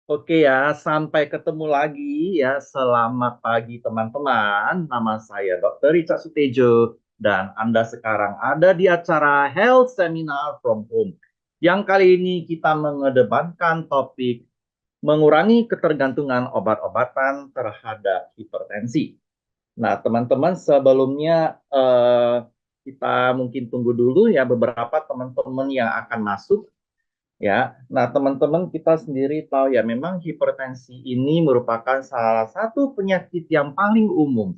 Oke ya, sampai ketemu lagi ya. Selamat pagi teman-teman. Nama saya Dr. Richard Sutejo dan Anda sekarang ada di acara Health Seminar from Home. Yang kali ini kita mengedepankan topik mengurangi ketergantungan obat-obatan terhadap hipertensi. Nah, teman-teman sebelumnya kita mungkin tunggu dulu ya beberapa teman-teman yang akan masuk. Ya, nah teman-teman kita sendiri tahu ya, memang hipertensi ini merupakan salah satu penyakit yang paling umum.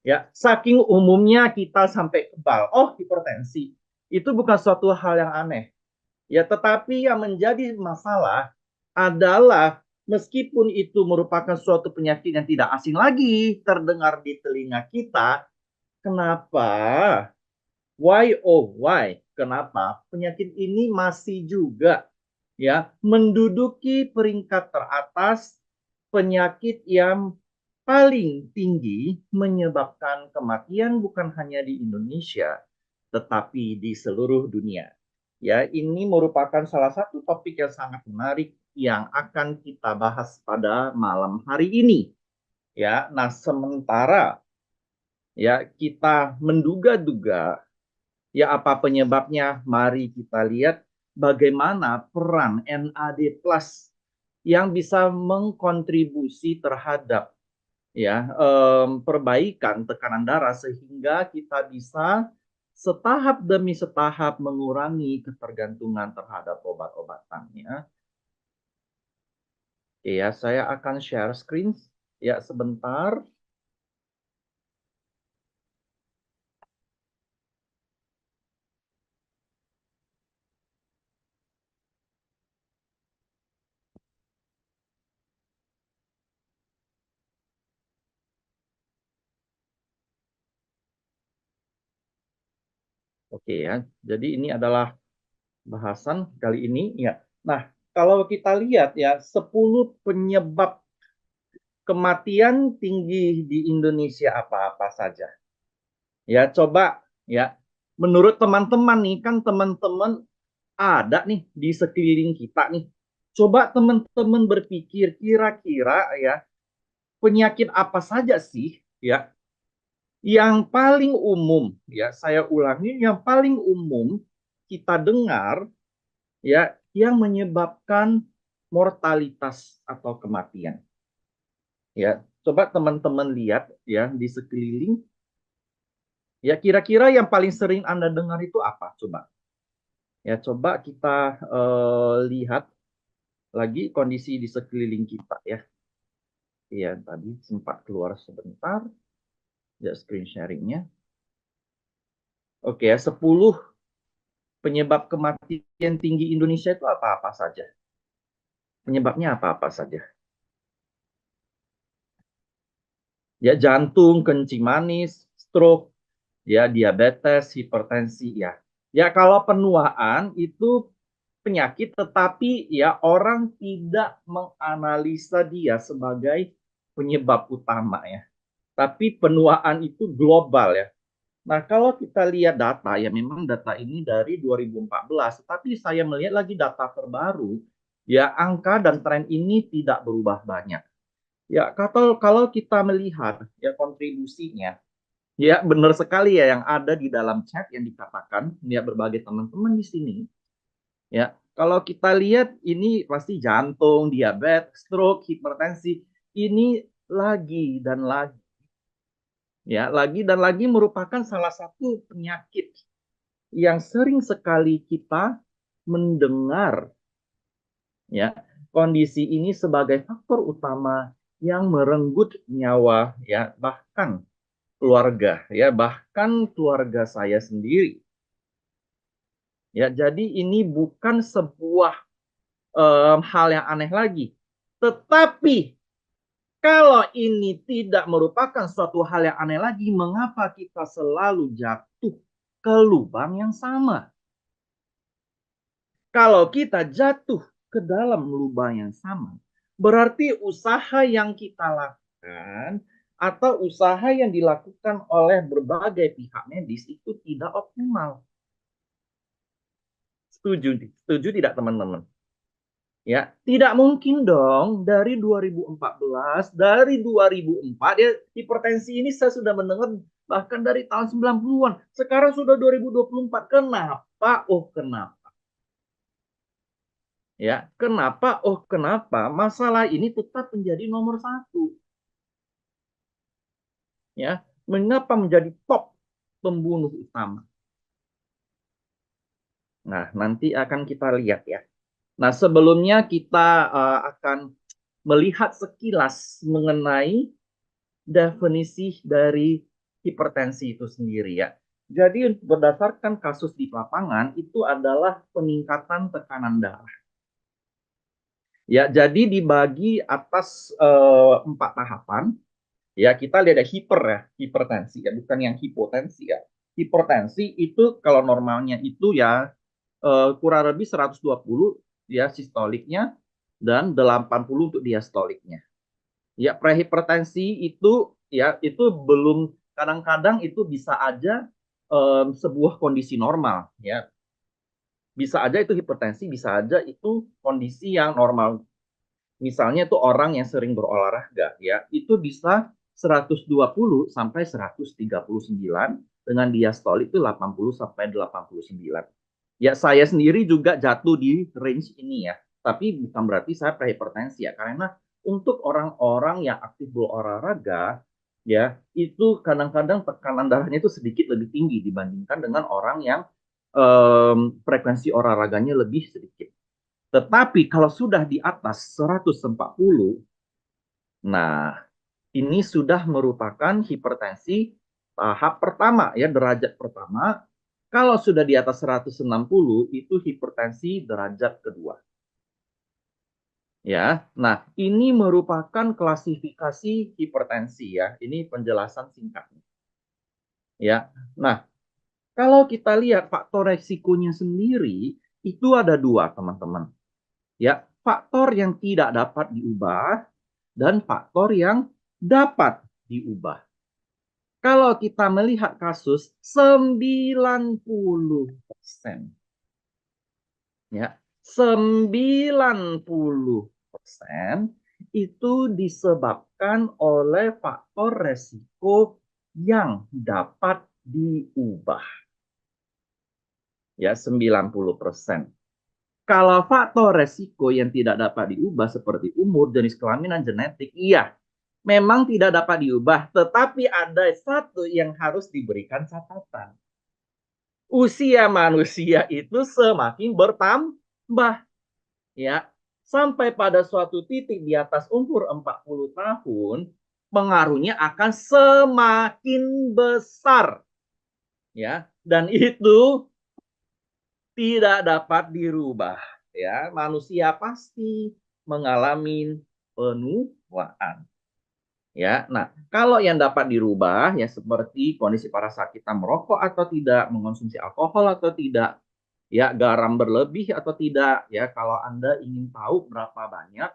Ya, saking umumnya kita sampai kebal. Oh, hipertensi. Itu bukan suatu hal yang aneh. Ya, tetapi yang menjadi masalah adalah meskipun itu merupakan suatu penyakit yang tidak asing lagi terdengar di telinga kita, kenapa? Why oh why? Kenapa penyakit ini masih juga ya menduduki peringkat teratas penyakit yang paling tinggi menyebabkan kematian bukan hanya di Indonesia tetapi di seluruh dunia. Ya, ini merupakan salah satu topik yang sangat menarik yang akan kita bahas pada malam hari ini. Ya, nah sementara ya kita menduga-duga ya, apa penyebabnya? Mari kita lihat bagaimana peran NAD+ yang bisa mengkontribusi terhadap ya perbaikan tekanan darah sehingga kita bisa setahap demi setahap mengurangi ketergantungan terhadap obat-obatannya. Ya, saya akan share screen ya sebentar. Oke ya. Jadi ini adalah bahasan kali ini ya. Nah, kalau kita lihat ya 10 penyebab kematian tinggi di Indonesia apa-apa saja. Ya, coba ya. Menurut teman-teman nih, kan teman-teman ada nih di sekeliling kita nih. Coba teman-teman berpikir kira-kira ya, penyakit apa saja sih ya yang paling umum ya, saya ulangi, yang paling umum kita dengar ya yang menyebabkan mortalitas atau kematian. Ya, coba teman-teman lihat ya di sekeliling. Ya, kira-kira yang paling sering Anda dengar itu apa? Coba. Ya, coba kita lihat lagi kondisi di sekeliling kita ya. Ya, tadi sempat keluar sebentar. Ya, screen sharingnya. Oke ya, 10 penyebab kematian tinggi Indonesia itu apa-apa saja? Penyebabnya apa-apa saja? Ya, jantung, kencing manis, stroke, ya, diabetes, hipertensi, ya. Ya, kalau penuaan itu penyakit, tetapi ya orang tidak menganalisa dia sebagai penyebab utama ya. Tapi penuaan itu global ya. Nah, kalau kita lihat data, ya memang data ini dari 2014, tapi saya melihat lagi data terbaru, ya angka dan tren ini tidak berubah banyak. Ya, kalau kita melihat ya kontribusinya, ya benar sekali ya yang ada di dalam chat yang dikatakan ya berbagai teman-teman di sini. Ya, kalau kita lihat ini pasti jantung, diabetes, stroke, hipertensi ini lagi dan lagi ya, lagi dan lagi merupakan salah satu penyakit yang sering sekali kita mendengar ya kondisi ini sebagai faktor utama yang merenggut nyawa ya bahkan keluarga ya bahkan keluarga saya sendiri ya, jadi ini bukan sebuah hal yang aneh lagi, tetapi kalau ini tidak merupakan suatu hal yang aneh lagi, mengapa kita selalu jatuh ke lubang yang sama? Kalau kita jatuh ke dalam lubang yang sama, berarti usaha yang kita lakukan atau usaha yang dilakukan oleh berbagai pihak medis itu tidak optimal. Setuju, setuju tidak teman-teman? Ya, tidak mungkin dong dari 2014, dari 2004 ya hipertensi ini saya sudah mendengar bahkan dari tahun 90-an. Sekarang sudah 2024. Kenapa? Oh, kenapa? Ya, kenapa? Oh, kenapa? Masalah ini tetap menjadi nomor satu. Ya, mengapa menjadi top pembunuh utama? Nah, nanti akan kita lihat ya. Nah, sebelumnya kita akan melihat sekilas mengenai definisi dari hipertensi itu sendiri ya. Jadi berdasarkan kasus di lapangan itu adalah peningkatan tekanan darah. Ya, jadi dibagi atas 4 tahapan. Ya, kita lihat ya hiper ya, hipertensi ya, bukan yang hipotensi ya. Hipertensi itu kalau normalnya itu ya kurang lebih 120 ya sistoliknya dan 80 untuk diastoliknya. Ya, prehipertensi itu ya itu belum, kadang-kadang itu bisa aja sebuah kondisi normal ya. Bisa aja itu hipertensi, bisa aja itu kondisi yang normal. Misalnya itu orang yang sering berolahraga ya, itu bisa 120 sampai 139 dengan diastolik itu 80 sampai 89. Ya, saya sendiri juga jatuh di range ini ya. Tapi bukan berarti saya prehipertensi ya, karena untuk orang-orang yang aktif berolahraga ya, itu kadang-kadang tekanan darahnya itu sedikit lebih tinggi dibandingkan dengan orang yang frekuensi olahraganya lebih sedikit. Tetapi kalau sudah di atas 140, nah ini sudah merupakan hipertensi tahap pertama ya, derajat pertama. Kalau sudah di atas 160 itu hipertensi derajat kedua. Ya. Nah, ini merupakan klasifikasi hipertensi ya. Ini penjelasan singkatnya. Ya. Nah, kalau kita lihat faktor resikonya sendiri itu ada dua, teman-teman. Ya, faktor yang tidak dapat diubah dan faktor yang dapat diubah. Kalau kita melihat kasus 90%, ya, 90% itu disebabkan oleh faktor resiko yang dapat diubah. Ya, 90%. Kalau faktor resiko yang tidak dapat diubah seperti umur, jenis kelamin, dan genetik, iya, memang tidak dapat diubah. Tetapi ada satu yang harus diberikan catatan. Usia manusia itu semakin bertambah. Ya, sampai pada suatu titik di atas umur 40 tahun, pengaruhnya akan semakin besar. Ya, dan itu tidak dapat dirubah ya, manusia pasti mengalami penuaan ya. Nah, kalau yang dapat dirubah ya seperti kondisi parasa kita merokok atau tidak, mengonsumsi alkohol atau tidak, ya garam berlebih atau tidak ya. Kalau Anda ingin tahu berapa banyak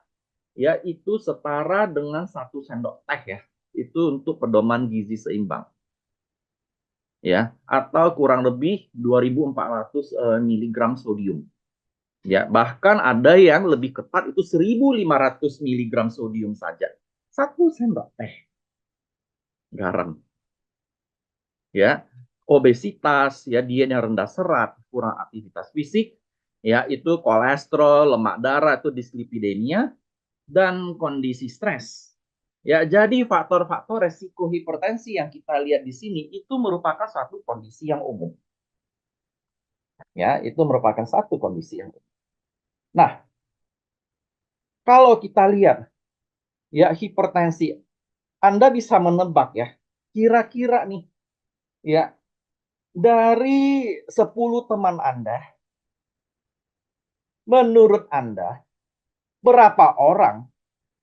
ya, itu setara dengan 1 sendok teh ya, itu untuk pedoman gizi seimbang ya, atau kurang lebih 2.400 miligram sodium. Ya, bahkan ada yang lebih ketat itu 1.500 miligram sodium saja. 1 sendok teh garam. Ya, obesitas, ya diet yang rendah serat, kurang aktivitas fisik, ya itu kolesterol, lemak darah, itu dislipidemia, dan kondisi stres. Ya, jadi faktor-faktor resiko hipertensi yang kita lihat di sini itu merupakan satu kondisi yang umum. Ya, itu merupakan satu kondisi yang umum. Nah, kalau kita lihat ya hipertensi, Anda bisa menebak ya, kira-kira nih ya, dari 10 teman Anda, menurut Anda berapa orang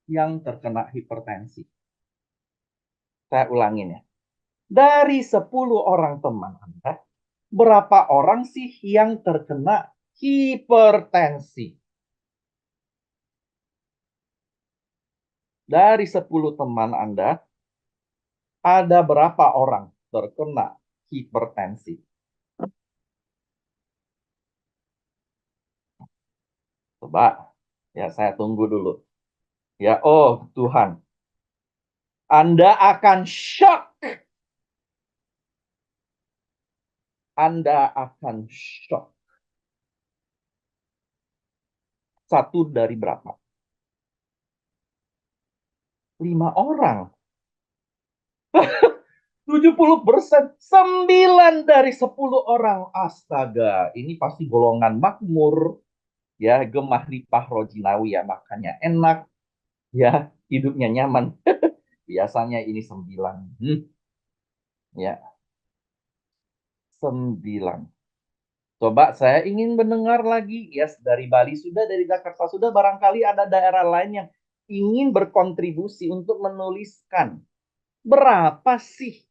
yang terkena hipertensi? Saya ulangin ya. Dari 10 orang teman Anda, berapa orang sih yang terkena hipertensi? Dari 10 teman Anda, ada berapa orang terkena hipertensi? Coba. Ya, saya tunggu dulu. Ya, oh Tuhan. Anda akan shock. Anda akan shock. Satu dari berapa? 5 orang. 70%. 9 dari 10 orang. Astaga, ini pasti golongan makmur. Ya, gemah lipah rojinawi ya, makannya enak. Ya, hidupnya nyaman. Biasanya ini 9. Ya, 9. Coba saya ingin mendengar lagi. Yes, dari Bali sudah, dari Jakarta sudah. Barangkali ada daerah lain yang ingin berkontribusi untuk menuliskan. Berapa sih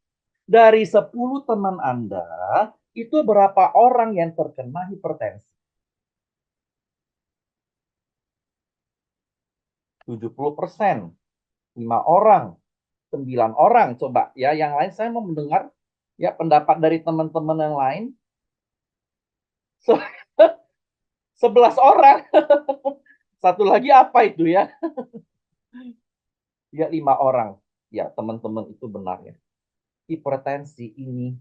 dari 10 teman Anda, itu berapa orang yang terkena hipertensi? 70%. 5 orang. 9 orang. Coba ya, yang lain saya mau mendengar ya pendapat dari teman-teman yang lain. 11 orang. Satu lagi apa itu ya? Ya, 5 orang. Ya, teman-teman itu benar ya. Hipertensi ini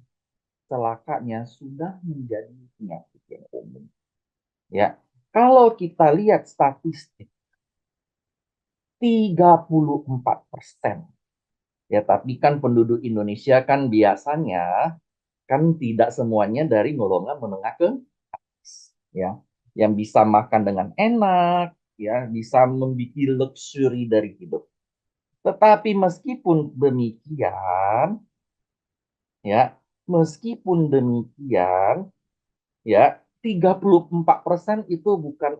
celakanya sudah menjadi penyakit yang umum. Ya, kalau kita lihat statistik, 34%. Ya, tapi kan penduduk Indonesia kan biasanya kan tidak semuanya dari golongan menengah ke atas, ya. Yang bisa makan dengan enak, ya, bisa membuat luxury dari hidup. Tetapi meskipun demikian, ya, meskipun demikian, ya, 34% itu bukan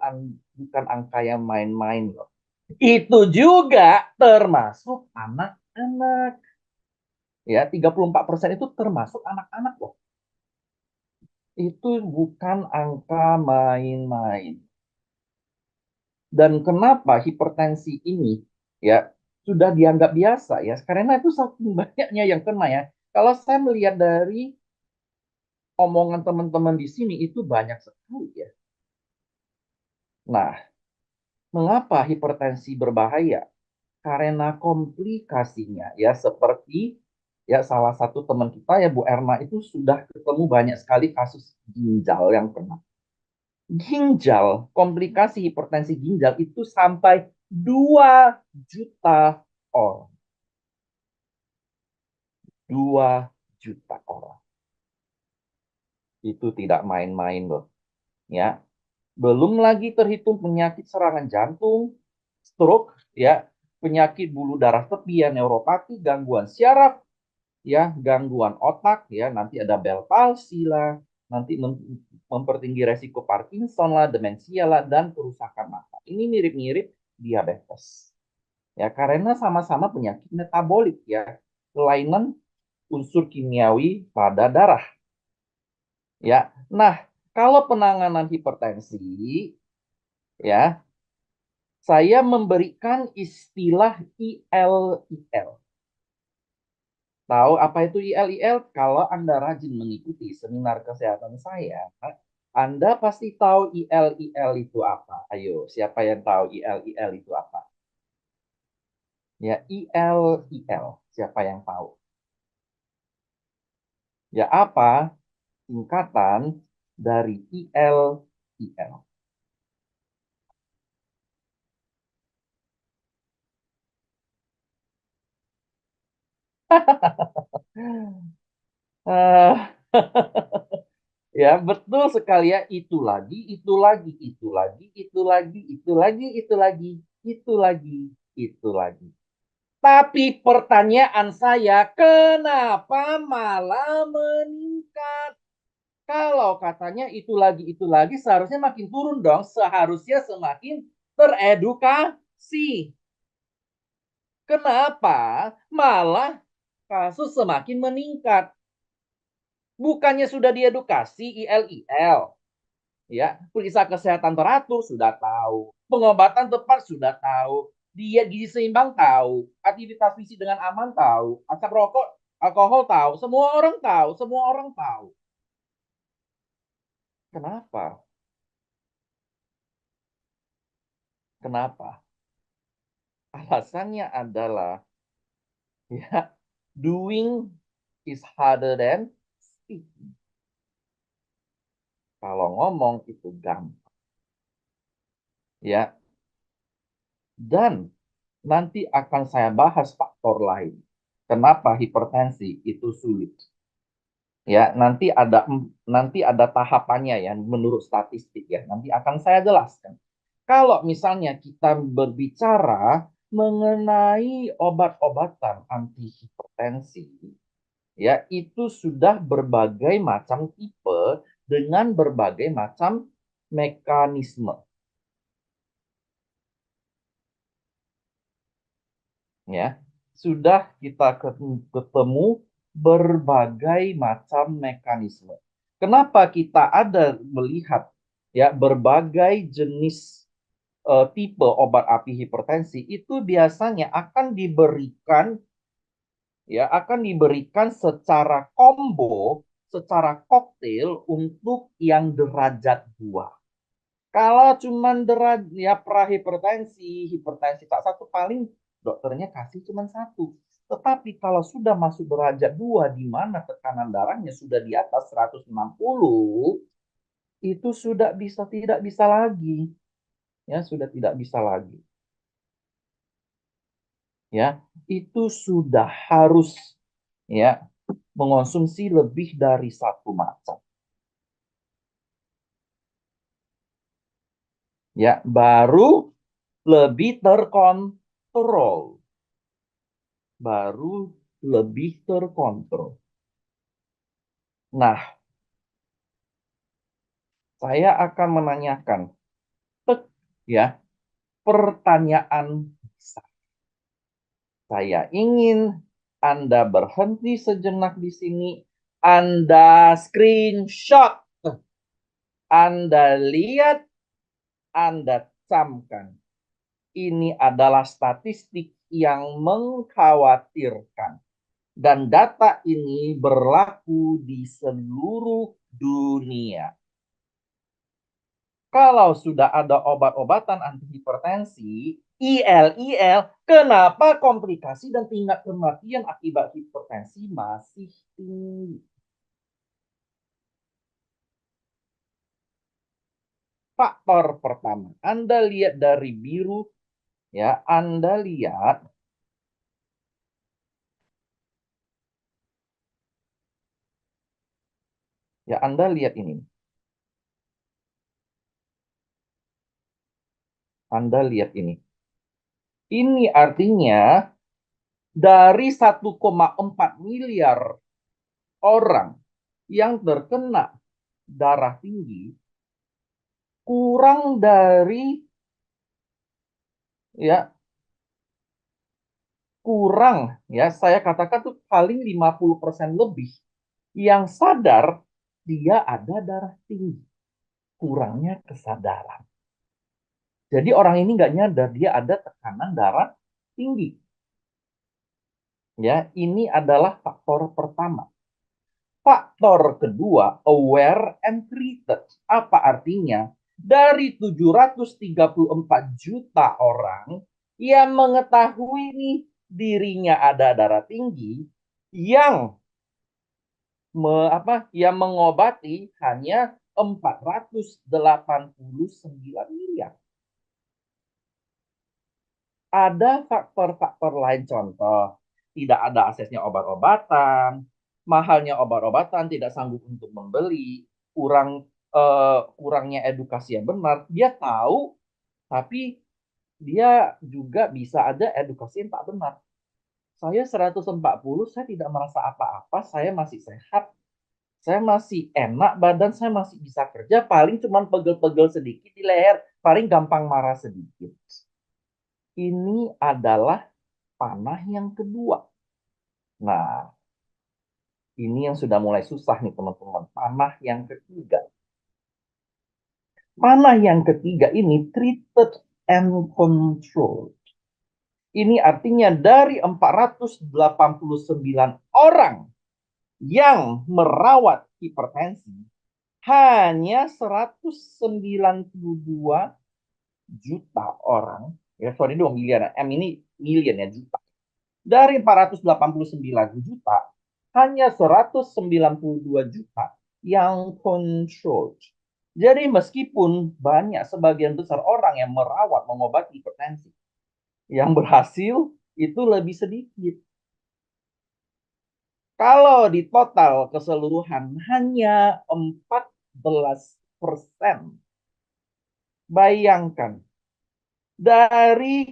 angka yang main-main loh. Itu juga termasuk anak-anak. Ya, 34% itu termasuk anak-anak loh. Itu bukan angka main-main. Dan kenapa hipertensi ini ya sudah dianggap biasa ya? Karena itu saking banyaknya yang kena ya. Kalau saya melihat dari omongan teman-teman di sini itu banyak sekali ya. Nah, mengapa hipertensi berbahaya? Karena komplikasinya ya, seperti ya salah satu teman kita ya Bu Erna itu sudah ketemu banyak sekali kasus ginjal yang kena. Ginjal, komplikasi hipertensi ginjal itu sampai 2 juta orang. 2 juta orang. Itu tidak main-main loh. Ya, belum lagi terhitung penyakit serangan jantung, stroke, ya, penyakit buluh darah tepi, ya, neuropati, gangguan syaraf, ya, gangguan otak, ya, nanti ada Bell palsy lah, nanti mempertinggi resiko Parkinson lah, demensia lah, dan kerusakan mata. Ini mirip-mirip diabetes. Ya, karena sama-sama penyakit metabolik ya, kelainan unsur kimiawi pada darah. Ya. Nah, kalau penanganan hipertensi ya, saya memberikan istilah ILIL. Tahu apa itu ILIL? Kalau Anda rajin mengikuti seminar kesehatan saya, Anda pasti tahu ILIL itu apa. Ayo, siapa yang tahu ILIL itu apa? Ya, ILIL. Siapa yang tahu? Ya, apa singkatan dari ILIL? Eh, ya, betul sekali ya. Itu lagi, itu lagi, itu lagi, itu lagi, itu lagi, itu lagi, itu lagi, itu lagi. Tapi pertanyaan saya, kenapa malah meningkat? Kalau katanya itu lagi, seharusnya makin turun dong. Seharusnya semakin teredukasi. Kenapa malah kasus semakin meningkat? Bukannya sudah diedukasi ILIL, ya, periksa kesehatan teratur sudah tahu, pengobatan tepat sudah tahu, diet gizi seimbang tahu, aktivitas fisik dengan aman tahu, asap rokok, alkohol tahu, semua orang tahu, semua orang tahu. Kenapa? Kenapa? Alasannya adalah ya, doing is harder than speaking. Kalau ngomong itu gampang. Ya, dan nanti akan saya bahas faktor lain. Kenapa hipertensi itu sulit? Ya, nanti ada tahapannya ya menurut statistik ya. Nanti akan saya jelaskan. Kalau misalnya kita berbicara mengenai obat-obatan anti hipertensi, ya itu sudah berbagai macam tipe dengan berbagai macam mekanisme. Ya, sudah kita ketemu berbagai macam mekanisme. Kenapa kita ada melihat ya berbagai jenis tipe obat anti hipertensi itu biasanya akan diberikan secara combo, secara koktail untuk yang derajat 2. Kalau cuman ya prahipertensi, hipertensi tak satu paling dokternya kasih cuman satu. Tetapi kalau sudah masuk derajat 2 di mana tekanan darahnya sudah di atas 160, itu sudah tidak bisa lagi. Ya, sudah tidak bisa lagi. Ya, itu sudah harus ya mengonsumsi lebih dari satu macam. Ya, baru lebih terkontrol. Baru lebih terkontrol. Nah, saya akan menanyakan ya pertanyaan besar. Saya ingin Anda berhenti sejenak di sini. Anda screenshot. Anda lihat, Anda camkan. Ini adalah statistik yang mengkhawatirkan. Dan data ini berlaku di seluruh dunia. Kalau sudah ada obat-obatan antihipertensi, IL, kenapa komplikasi dan tingkat kematian akibat hipertensi masih tinggi? Faktor pertama, Anda lihat dari biru, ya, Anda lihat ini. Anda lihat ini. Ini artinya dari 1,4 miliar orang yang terkena darah tinggi, kurang dari saya katakan tuh paling 50% lebih yang sadar dia ada darah tinggi. Kurangnya kesadaran. Jadi orang ini nggak nyadar dia ada tekanan darah tinggi. Ya, ini adalah faktor pertama. Faktor kedua, aware and treated. Apa artinya? Dari 734 juta orang yang mengetahui nih dirinya ada darah tinggi, yang mengobati hanya 489 miliar. Ada faktor-faktor lain, contoh tidak ada aksesnya obat-obatan, mahalnya obat-obatan, tidak sanggup untuk membeli, kurangnya edukasi yang benar. Dia tahu, tapi dia juga bisa ada edukasi yang tak benar. Saya 140, saya tidak merasa apa-apa, saya masih sehat, saya masih enak, badan saya masih bisa kerja, paling cuma pegel-pegel sedikit di leher, paling gampang marah sedikit. Ini adalah panah yang kedua. Nah, ini yang sudah mulai susah nih teman-teman. Panah yang ketiga. Panah yang ketiga ini treated and controlled. Ini artinya dari 489 orang yang merawat hipertensi, hanya 192 juta orang, ya sorry 2 miliar, M ini million ya, juta. Dari 489 juta, hanya 192 juta yang control. Jadi meskipun banyak sebagian besar orang yang merawat, mengobati hipertensi, yang berhasil itu lebih sedikit. Kalau di total keseluruhan hanya 14%. Bayangkan,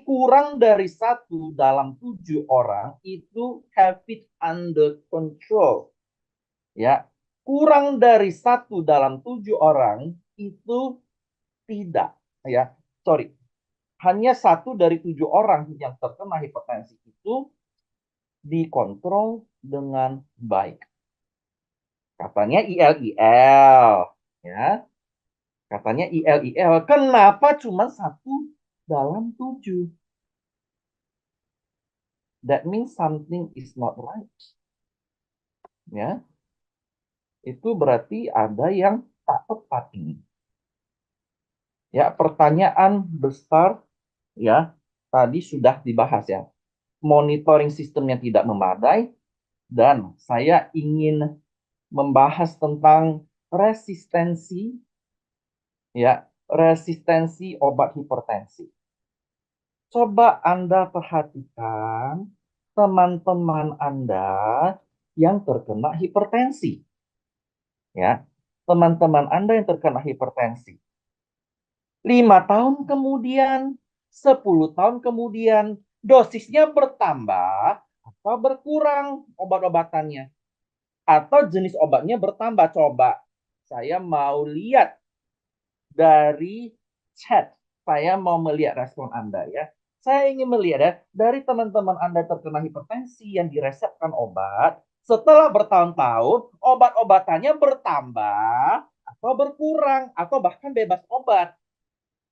kurang dari 1 dalam 7 orang itu have it under control. Ya, kurang dari 1 dalam 7 orang itu tidak. Ya, sorry. Hanya 1 dari 7 orang yang terkena hipertensi itu dikontrol dengan baik. Katanya IL-IL, ya. Katanya IL-IL. Kenapa cuma 1 dalam 7? That means something is not right. Ya. Itu berarti ada yang tak tepat ini. Ya, pertanyaan besar ya, tadi sudah dibahas ya. Monitoring sistemnya tidak memadai dan saya ingin membahas tentang resistensi ya, resistensi obat hipertensi. Coba Anda perhatikan teman-teman Anda yang terkena hipertensi. Ya, teman-teman Anda yang terkena hipertensi. 5 tahun kemudian, 10 tahun kemudian, dosisnya bertambah atau berkurang obat-obatannya. Atau jenis obatnya bertambah. Coba, saya mau lihat dari chat. Saya mau melihat respon Anda ya. Saya ingin melihat ya, dari teman-teman Anda terkena hipertensi yang diresepkan obat, setelah bertahun-tahun, obat-obatannya bertambah atau berkurang, atau bahkan bebas obat.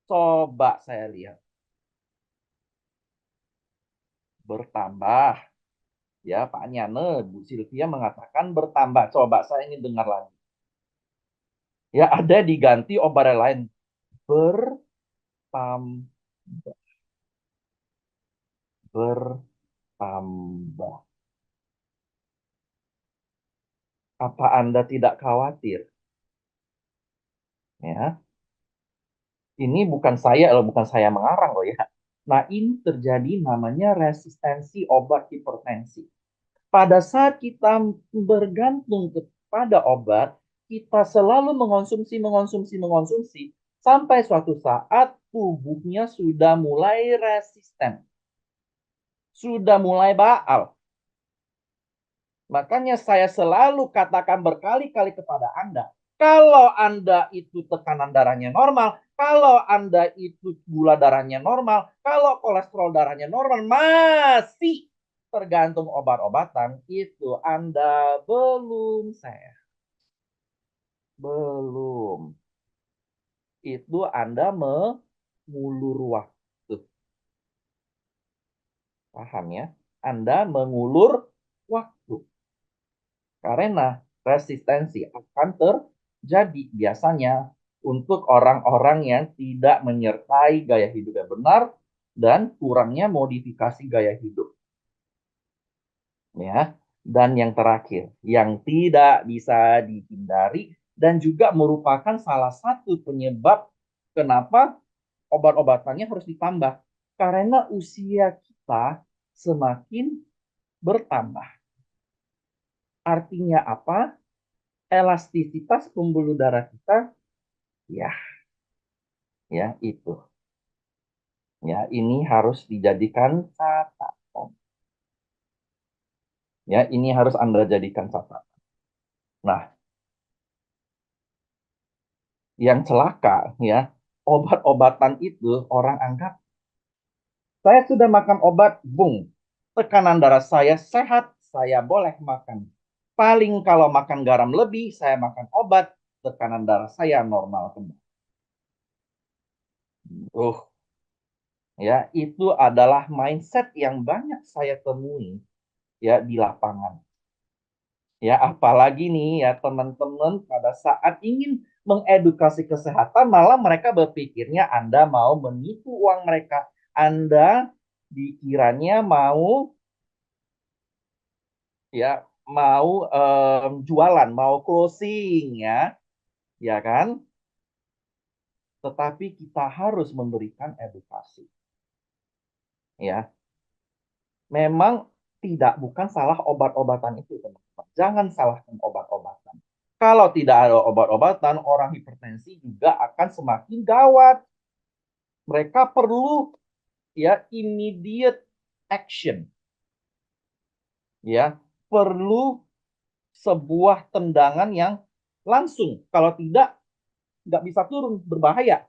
Coba saya lihat. Bertambah. Ya, Pak Nyane, Bu Sylvia mengatakan bertambah. Coba saya ingin dengar lagi. Ya, ada diganti obat lain. Bertambah. Bertambah. Apa Anda tidak khawatir? Ya, ini bukan saya mengarang loh ya. Nah, ini terjadi namanya resistensi obat hipertensi. Pada saat kita bergantung kepada obat, kita selalu mengonsumsi, sampai suatu saat tubuhnya sudah mulai resisten. Sudah mulai baal. Makanya saya selalu katakan berkali-kali kepada Anda, kalau Anda itu tekanan darahnya normal, kalau Anda itu gula darahnya normal, kalau kolesterol darahnya normal, masih tergantung obat-obatan, itu Anda belum sehat. Belum. Itu Anda mengulur waktu. Paham ya? Anda mengulur waktu. Karena resistensi akan terjadi biasanya untuk orang-orang yang tidak menyertai gaya hidup yang benar dan kurangnya modifikasi gaya hidup. Ya. Dan yang terakhir, yang tidak bisa dihindari dan juga merupakan salah satu penyebab kenapa obat-obatannya harus ditambah. Karena usia kita semakin bertambah. Artinya apa? Elastisitas pembuluh darah kita ya itu ya, ini harus dijadikan catatan ya, ini harus Anda jadikan catatan. Nah, yang celaka ya, obat-obatan itu orang anggap saya sudah makan obat, bung, tekanan darah saya sehat, saya boleh makan. Paling kalau makan garam lebih, saya makan obat, tekanan darah saya normal kembali. Ya, itu adalah mindset yang banyak saya temui ya di lapangan. Ya, apalagi nih ya teman-teman pada saat ingin mengedukasi kesehatan, malah mereka berpikirnya Anda mau menipu uang mereka. Anda dikiranya mau ya mau jualan, mau closing ya, ya kan? Tetapi kita harus memberikan edukasi. Ya, memang bukan salah obat-obatan itu, teman-teman. Jangan salahkan obat-obatan. Kalau tidak ada obat-obatan, orang hipertensi juga akan semakin gawat. Mereka perlu ya immediate action, ya perlu sebuah tendangan yang langsung. Kalau tidak, nggak bisa turun, berbahaya.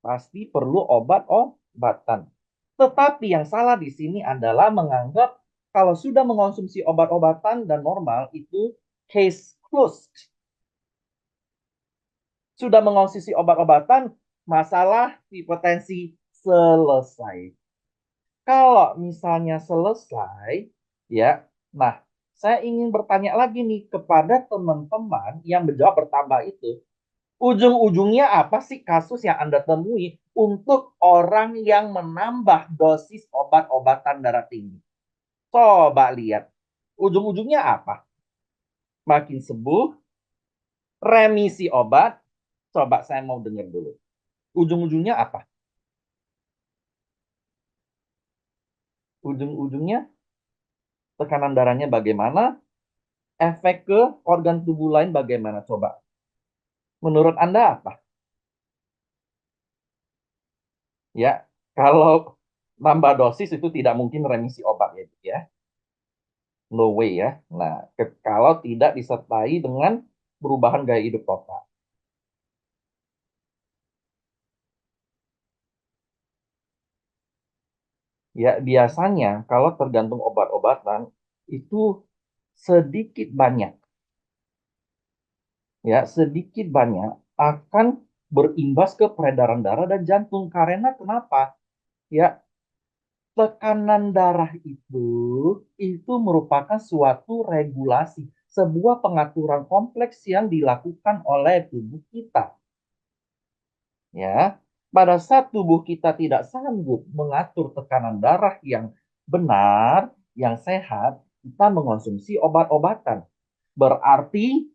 Pasti perlu obat-obatan. Tetapi yang salah di sini adalah menganggap kalau sudah mengonsumsi obat-obatan dan normal itu case closed. Sudah mengonsumsi obat-obatan, masalah hipertensi selesai. Kalau misalnya selesai, ya, nah, saya ingin bertanya lagi nih kepada teman-teman yang menjawab bertambah itu. Ujung-ujungnya apa sih kasus yang Anda temui untuk orang yang menambah dosis obat-obatan darah tinggi? Coba lihat. Ujung-ujungnya apa? Makin sembuh, remisi obat. Coba saya mau dengar dulu. Ujung-ujungnya apa? Ujung-ujungnya tekanan darahnya bagaimana? Efek ke organ tubuh lain bagaimana? Coba. Menurut Anda apa? Ya, kalau nambah dosis itu tidak mungkin remisi obat ya. No way ya. Nah, kalau tidak disertai dengan perubahan gaya hidup total. Ya, biasanya kalau tergantung obat-obatan itu sedikit banyak, ya sedikit banyak akan berimbas ke peredaran darah dan jantung. Karena kenapa? Ya, tekanan darah itu merupakan suatu regulasi, sebuah pengaturan kompleks yang dilakukan oleh tubuh kita. Ya, pada saat tubuh kita tidak sanggup mengatur tekanan darah yang benar, yang sehat, kita mengonsumsi obat-obatan. Berarti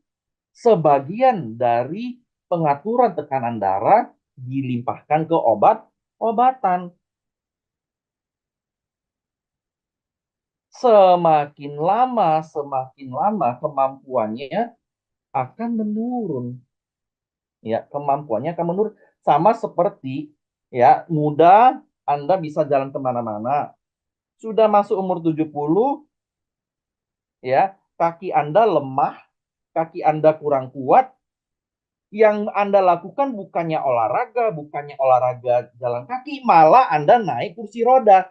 sebagian dari pengaturan tekanan darah dilimpahkan ke obat-obatan. Semakin lama kemampuannya akan menurun. Ya, kemampuannya akan menurun. Sama seperti ya, muda Anda bisa jalan kemana-mana. Sudah masuk umur 70, ya, kaki Anda lemah, kaki Anda kurang kuat, yang Anda lakukan bukannya olahraga jalan kaki, malah Anda naik kursi roda.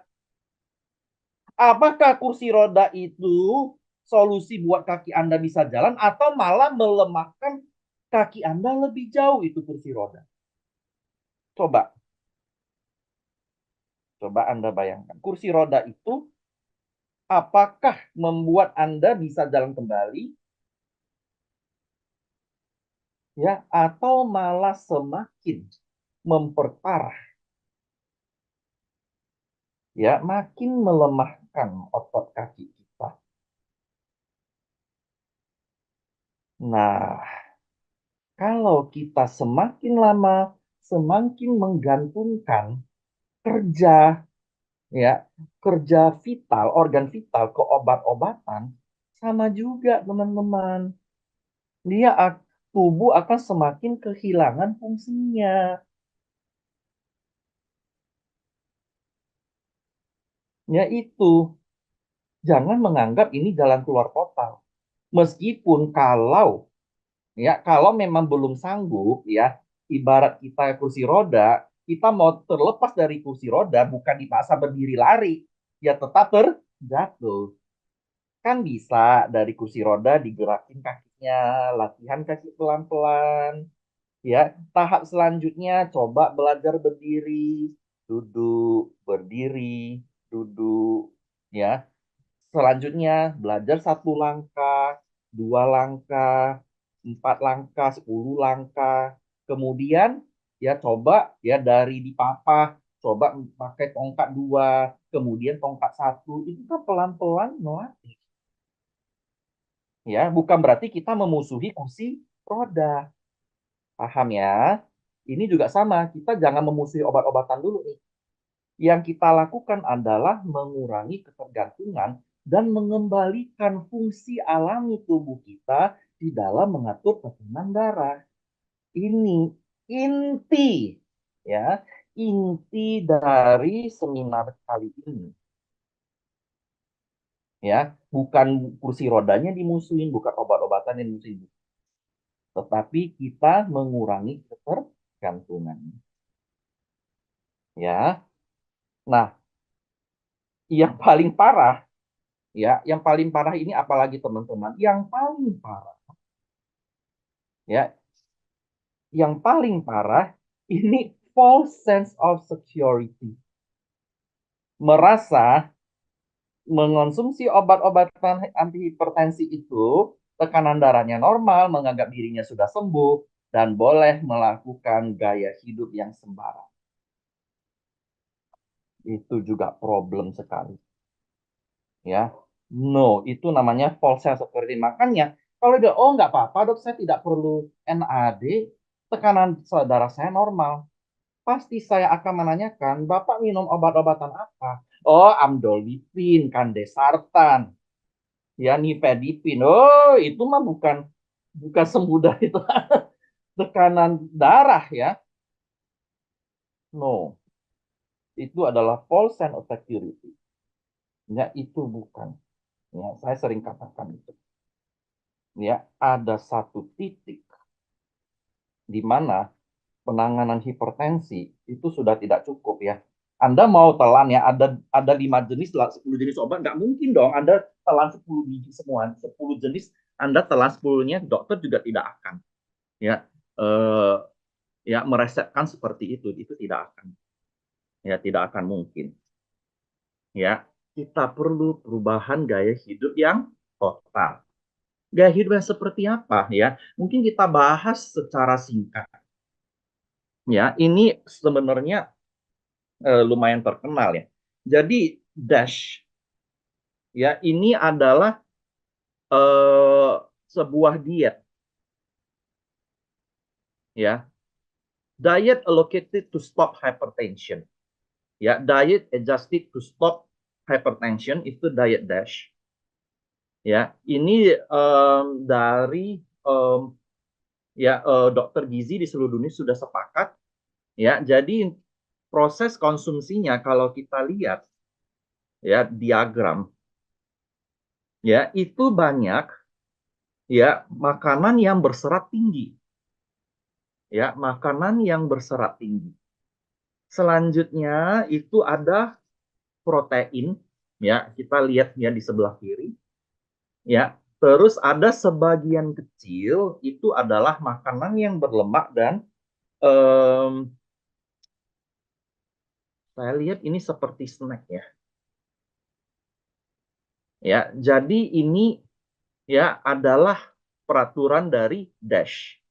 Apakah kursi roda itu solusi buat kaki Anda bisa jalan atau malah melemahkan kaki Anda lebih jauh itu kursi roda? Coba, coba Anda bayangkan. Kursi roda itu apakah membuat Anda bisa jalan kembali ya atau malah semakin memperparah ya, makin melemahkan otot kaki kita. Nah, kalau kita semakin lama semakin menggantungkan kerja ya, kerja vital, organ vital ke obat-obatan, sama juga teman-teman. Dia tubuh akan semakin kehilangan fungsinya. Yaitu jangan menganggap ini jalan keluar total. Meskipun kalau memang belum sanggup ya, ibarat kita kursi roda, kita mau terlepas dari kursi roda bukan dipaksa berdiri lari, ya tetap terjatuh. Kan bisa dari kursi roda digerakin kakinya, latihan kaki pelan-pelan. Ya, tahap selanjutnya coba belajar berdiri, duduk, berdiri, duduk. Ya, selanjutnya belajar satu langkah, dua langkah. 4 langkah, 10 langkah. Kemudian ya coba ya dari dipapah, coba pakai tongkat 2, kemudian tongkat 1. Itu kan pelan-pelan melatih. Ya, bukan berarti kita memusuhi kursi roda. Paham ya? Ini juga sama, kita jangan memusuhi obat-obatan dulu nih. Yang kita lakukan adalah mengurangi ketergantungan dan mengembalikan fungsi alami tubuh kita di dalam mengatur tekanan darah. Ini inti ya, inti dari seminar kali ini. Ya, bukan kursi rodanya dimusuhin, bukan obat-obatan yang dimusuhin, tetapi kita mengurangi ketergantungan. Ya. Nah, yang paling parah ya, yang paling parah ini apalagi teman-teman, yang paling parah ya, yang paling parah ini false sense of security. Merasa mengonsumsi obat-obatan antihipertensi itu tekanan darahnya normal, menganggap dirinya sudah sembuh dan boleh melakukan gaya hidup yang sembarang. Itu juga problem sekali. Ya, no, itu namanya false sense of security. Makanya kalau dia, oh nggak apa-apa dok, saya tidak perlu NAD, tekanan darah saya normal. Pasti saya akan menanyakan, Bapak minum obat-obatan apa? Oh, amlodipin, kandesartan, ya nifedipin. Oh, itu mah bukan bukan semudah itu tekanan darah ya. No, itu adalah false sense of security. Ya, itu bukan. Ya, saya sering katakan itu. Ya, ada satu titik di mana penanganan hipertensi itu sudah tidak cukup ya. Anda mau telan ya, ada 5 jenis, 10 jenis obat, nggak mungkin dong Anda telan 10 biji semua, 10 jenis, Anda telan 10-nya, dokter juga tidak akan ya ya meresepkan seperti itu tidak akan, ya tidak akan mungkin. Ya, kita perlu perubahan gaya hidup yang total. Gaya hidup yang seperti apa ya? Mungkin kita bahas secara singkat. Ya, ini sebenarnya lumayan terkenal ya. Jadi DASH ya ini adalah sebuah diet ya. Diet allocated to stop hypertension. Ya, diet adjusted to stop hypertension itu diet DASH. Ya, ini dari ya dokter gizi di seluruh dunia sudah sepakat ya. Jadi proses konsumsinya kalau kita lihat ya diagram ya itu banyak ya makanan yang berserat tinggi. Ya, makanan yang berserat tinggi. Selanjutnya itu ada protein ya, kita lihat ya di sebelah kiri. Ya, terus ada sebagian kecil itu adalah makanan yang berlemak dan saya lihat ini seperti snack ya. Ya, jadi ini ya adalah peraturan dari DASH.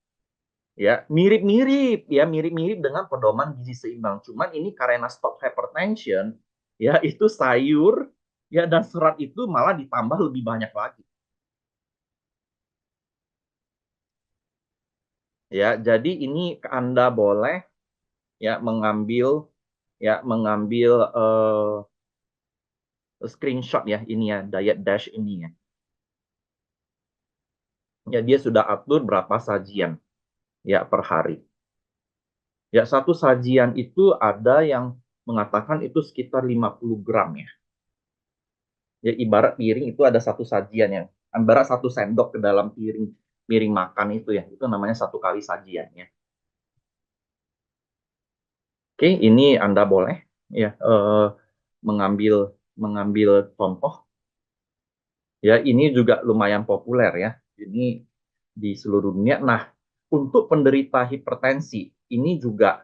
Ya, mirip-mirip ya, mirip-mirip dengan pedoman gizi seimbang. Cuman ini karena stop hypertension, ya itu sayur ya dan serat itu malah ditambah lebih banyak lagi. Ya, jadi ini Anda boleh ya mengambil screenshot ya ini ya diet dash ini ya. Ya dia sudah atur berapa sajian ya per hari. Ya satu sajian itu ada yang mengatakan itu sekitar 50 gram ya. Ya ibarat piring itu ada satu sajian ya. Ibarat satu sendok ke dalam piring piring makan itu ya. Itu namanya satu kali sajiannya. Oke, ini Anda boleh ya mengambil mengambil contoh. Ya, ini juga lumayan populer ya. Ini di seluruh dunia. Nah, untuk penderita hipertensi ini juga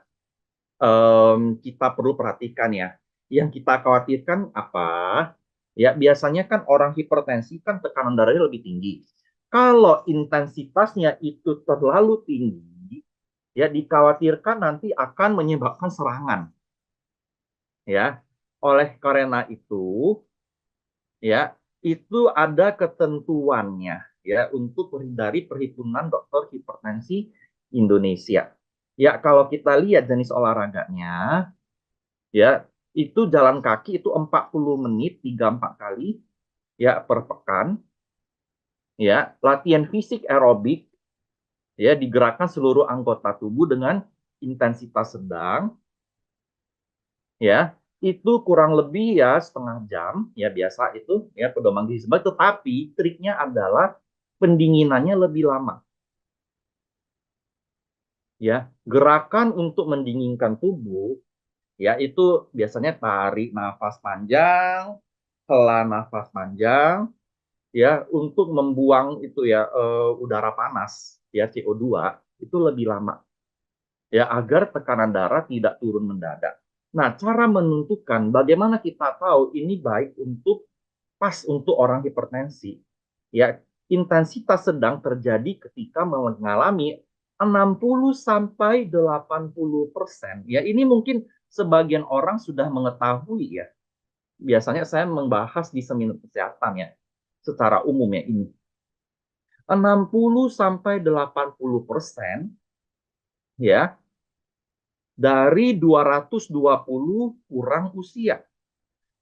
kita perlu perhatikan ya. Yang kita khawatirkan apa? Ya, biasanya kan orang hipertensi kan tekanan darahnya lebih tinggi. Kalau intensitasnya itu terlalu tinggi, ya dikhawatirkan nanti akan menyebabkan serangan. Ya, oleh karena itu, ya itu ada ketentuannya ya untuk dari Perhimpunan Dokter Hipertensi Indonesia. Ya, kalau kita lihat jenis olahraganya, ya itu jalan kaki itu 40 menit 3-4 kali ya per pekan, ya latihan fisik aerobik ya digerakkan seluruh anggota tubuh dengan intensitas sedang, ya itu kurang lebih ya setengah jam ya biasa itu ya pedoman gizi seimbang, tetapi triknya adalah pendinginannya lebih lama ya. Gerakan untuk mendinginkan tubuh ya itu biasanya tarik nafas panjang, hela nafas panjang ya untuk membuang itu ya udara panas ya CO2 itu lebih lama ya agar tekanan darah tidak turun mendadak. Nah, cara menentukan bagaimana kita tahu ini baik untuk pas untuk orang hipertensi. Ya, intensitas sedang terjadi ketika mengalami 60 sampai 80%. Ya, ini mungkin sebagian orang sudah mengetahui ya. Biasanya saya membahas di seminar kesehatan ya, secara umum ya ini. 60 sampai 80% ya dari 220 kurang usia.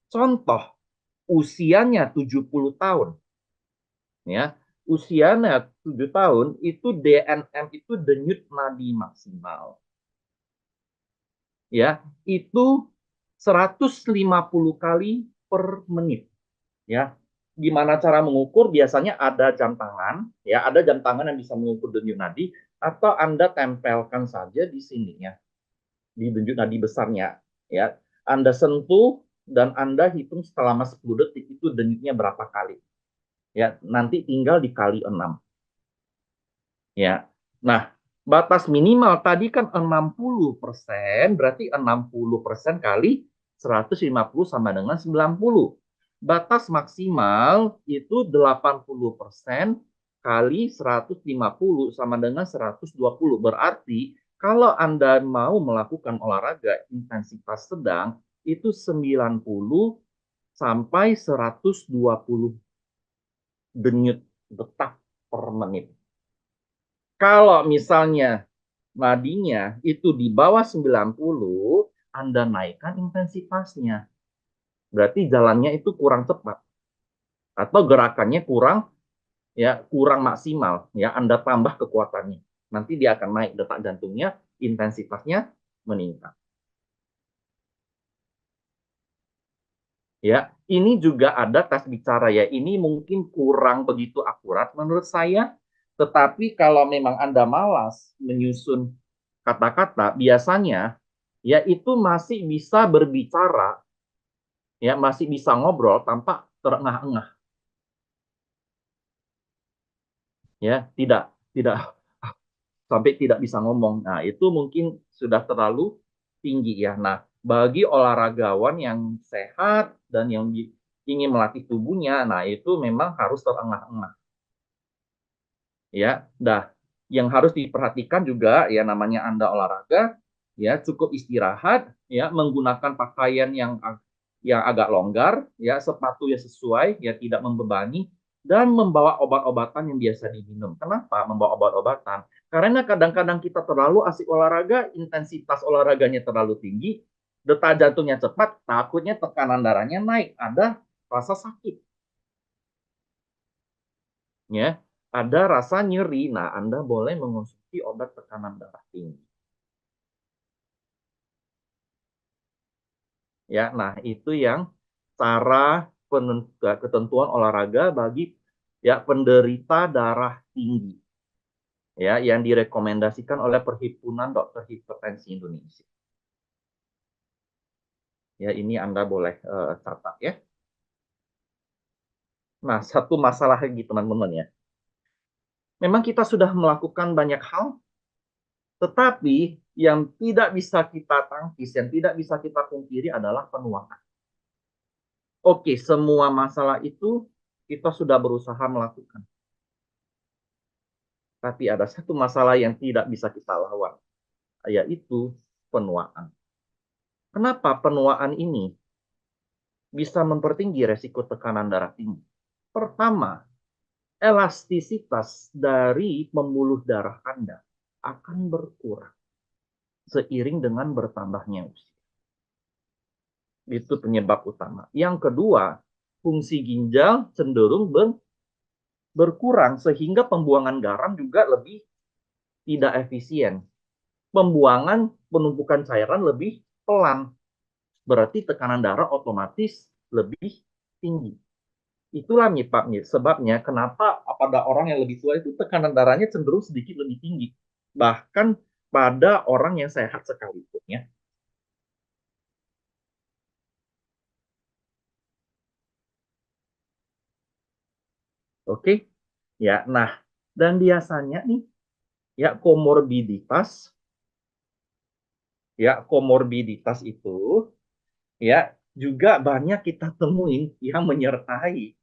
Contoh, usianya 70 tahun. Ya, usianya 7 tahun itu DNM itu denyut nadi maksimal. Ya, itu 150 kali per menit. Ya, gimana cara mengukur? Biasanya ada jam tangan, ya, ada jam tangan yang bisa mengukur denyut nadi, atau Anda tempelkan saja di sini ya, di denyut nadi besarnya, ya. Anda sentuh dan Anda hitung selama 10 detik itu denyutnya berapa kali. Ya, nanti tinggal dikali 6. Ya. Nah, batas minimal tadi kan 60%, berarti 60% kali 150 sama dengan 90. Batas maksimal itu 80% kali 150 sama dengan 120. Berarti kalau Anda mau melakukan olahraga intensitas sedang itu 90 sampai 120 denyut detak per menit. Kalau misalnya nadinya itu di bawah 90, Anda naikkan intensitasnya. Berarti jalannya itu kurang cepat atau gerakannya kurang maksimal ya. Anda tambah kekuatannya. Nanti dia akan naik detak jantungnya, intensitasnya meningkat. Ya, ini juga ada tes bicara ya. Ini mungkin kurang begitu akurat menurut saya, tetapi kalau memang Anda malas menyusun kata-kata, biasanya ya itu masih bisa berbicara, ya masih bisa ngobrol tanpa terengah-engah, ya tidak tidak sampai tidak bisa ngomong. Nah, itu mungkin sudah terlalu tinggi ya. Nah, bagi olahragawan yang sehat dan yang ingin melatih tubuhnya, nah itu memang harus terengah-engah. Ya, dah. Yang harus diperhatikan juga ya namanya Anda olahraga, ya cukup istirahat, ya menggunakan pakaian yang agak longgar, ya sepatu yang sesuai, ya tidak membebani, dan membawa obat-obatan yang biasa diminum. Kenapa membawa obat-obatan? Karena kadang-kadang kita terlalu asik olahraga, intensitas olahraganya terlalu tinggi, detak jantungnya cepat, takutnya tekanan darahnya naik, ada rasa sakit. Ya, ada rasa nyeri. Nah, Anda boleh mengonsumsi obat tekanan darah tinggi. Ya, nah itu yang cara ketentuan olahraga bagi ya penderita darah tinggi. Ya, yang direkomendasikan oleh Perhimpunan Dokter Hipertensi Indonesia. Ya, ini Anda boleh catat ya. Nah, satu masalah lagi teman-teman ya. Memang kita sudah melakukan banyak hal, tetapi yang tidak bisa kita tangkis, yang tidak bisa kita pungkiri adalah penuaan. Oke, semua masalah itu kita sudah berusaha melakukan. Tapi ada satu masalah yang tidak bisa kita lawan, yaitu penuaan. Kenapa penuaan ini bisa mempertinggi resiko tekanan darah tinggi? Pertama, elastisitas dari pembuluh darah Anda akan berkurang seiring dengan bertambahnya usia. Itu penyebab utama. Yang kedua, fungsi ginjal cenderung berkurang sehingga pembuangan garam juga lebih tidak efisien. Pembuangan penumpukan cairan lebih pelan. Berarti tekanan darah otomatis lebih tinggi. Itulah sebabnya kenapa pada orang yang lebih tua itu tekanan darahnya cenderung sedikit lebih tinggi. Bahkan pada orang yang sehat sekalipun ya. Oke. Ya, nah, dan biasanya nih ya komorbiditas itu ya juga banyak kita temuin yang menyertai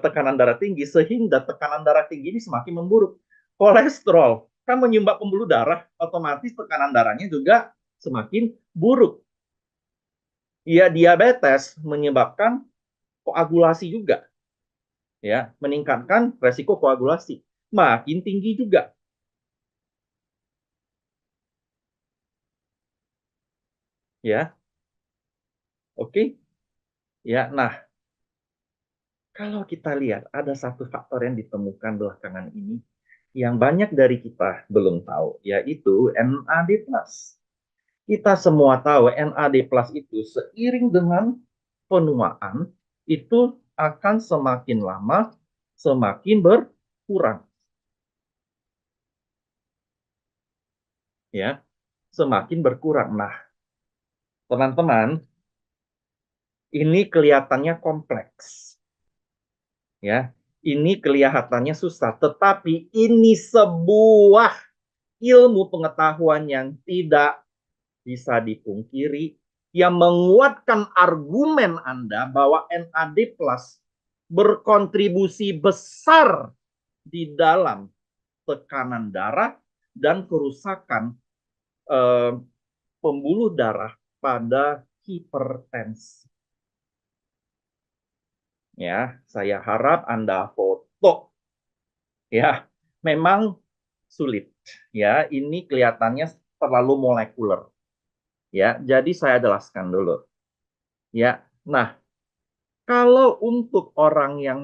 tekanan darah tinggi sehingga tekanan darah tinggi ini semakin memburuk. Kolesterol kan menyumbat pembuluh darah, otomatis tekanan darahnya juga semakin buruk. Ya, diabetes menyebabkan koagulasi juga, ya, meningkatkan resiko koagulasi. Makin tinggi juga, ya. Oke. Ya, nah, kalau kita lihat ada satu faktor yang ditemukan belakangan ini yang banyak dari kita belum tahu, yaitu NAD+. Kita semua tahu NAD+ itu seiring dengan penuaan itu akan semakin lama semakin berkurang, ya, semakin berkurang. Nah, teman-teman, ini kelihatannya kompleks, ya. Ini kelihatannya susah, tetapi ini sebuah ilmu pengetahuan yang tidak bisa dipungkiri, yang menguatkan argumen Anda bahwa NAD+ berkontribusi besar di dalam tekanan darah dan kerusakan eh, pembuluh darah pada hipertensi. Ya, saya harap Anda foto. Ya, memang sulit. Ya, ini kelihatannya terlalu molekuler. Ya, jadi saya jelaskan dulu. Ya, nah, kalau untuk orang yang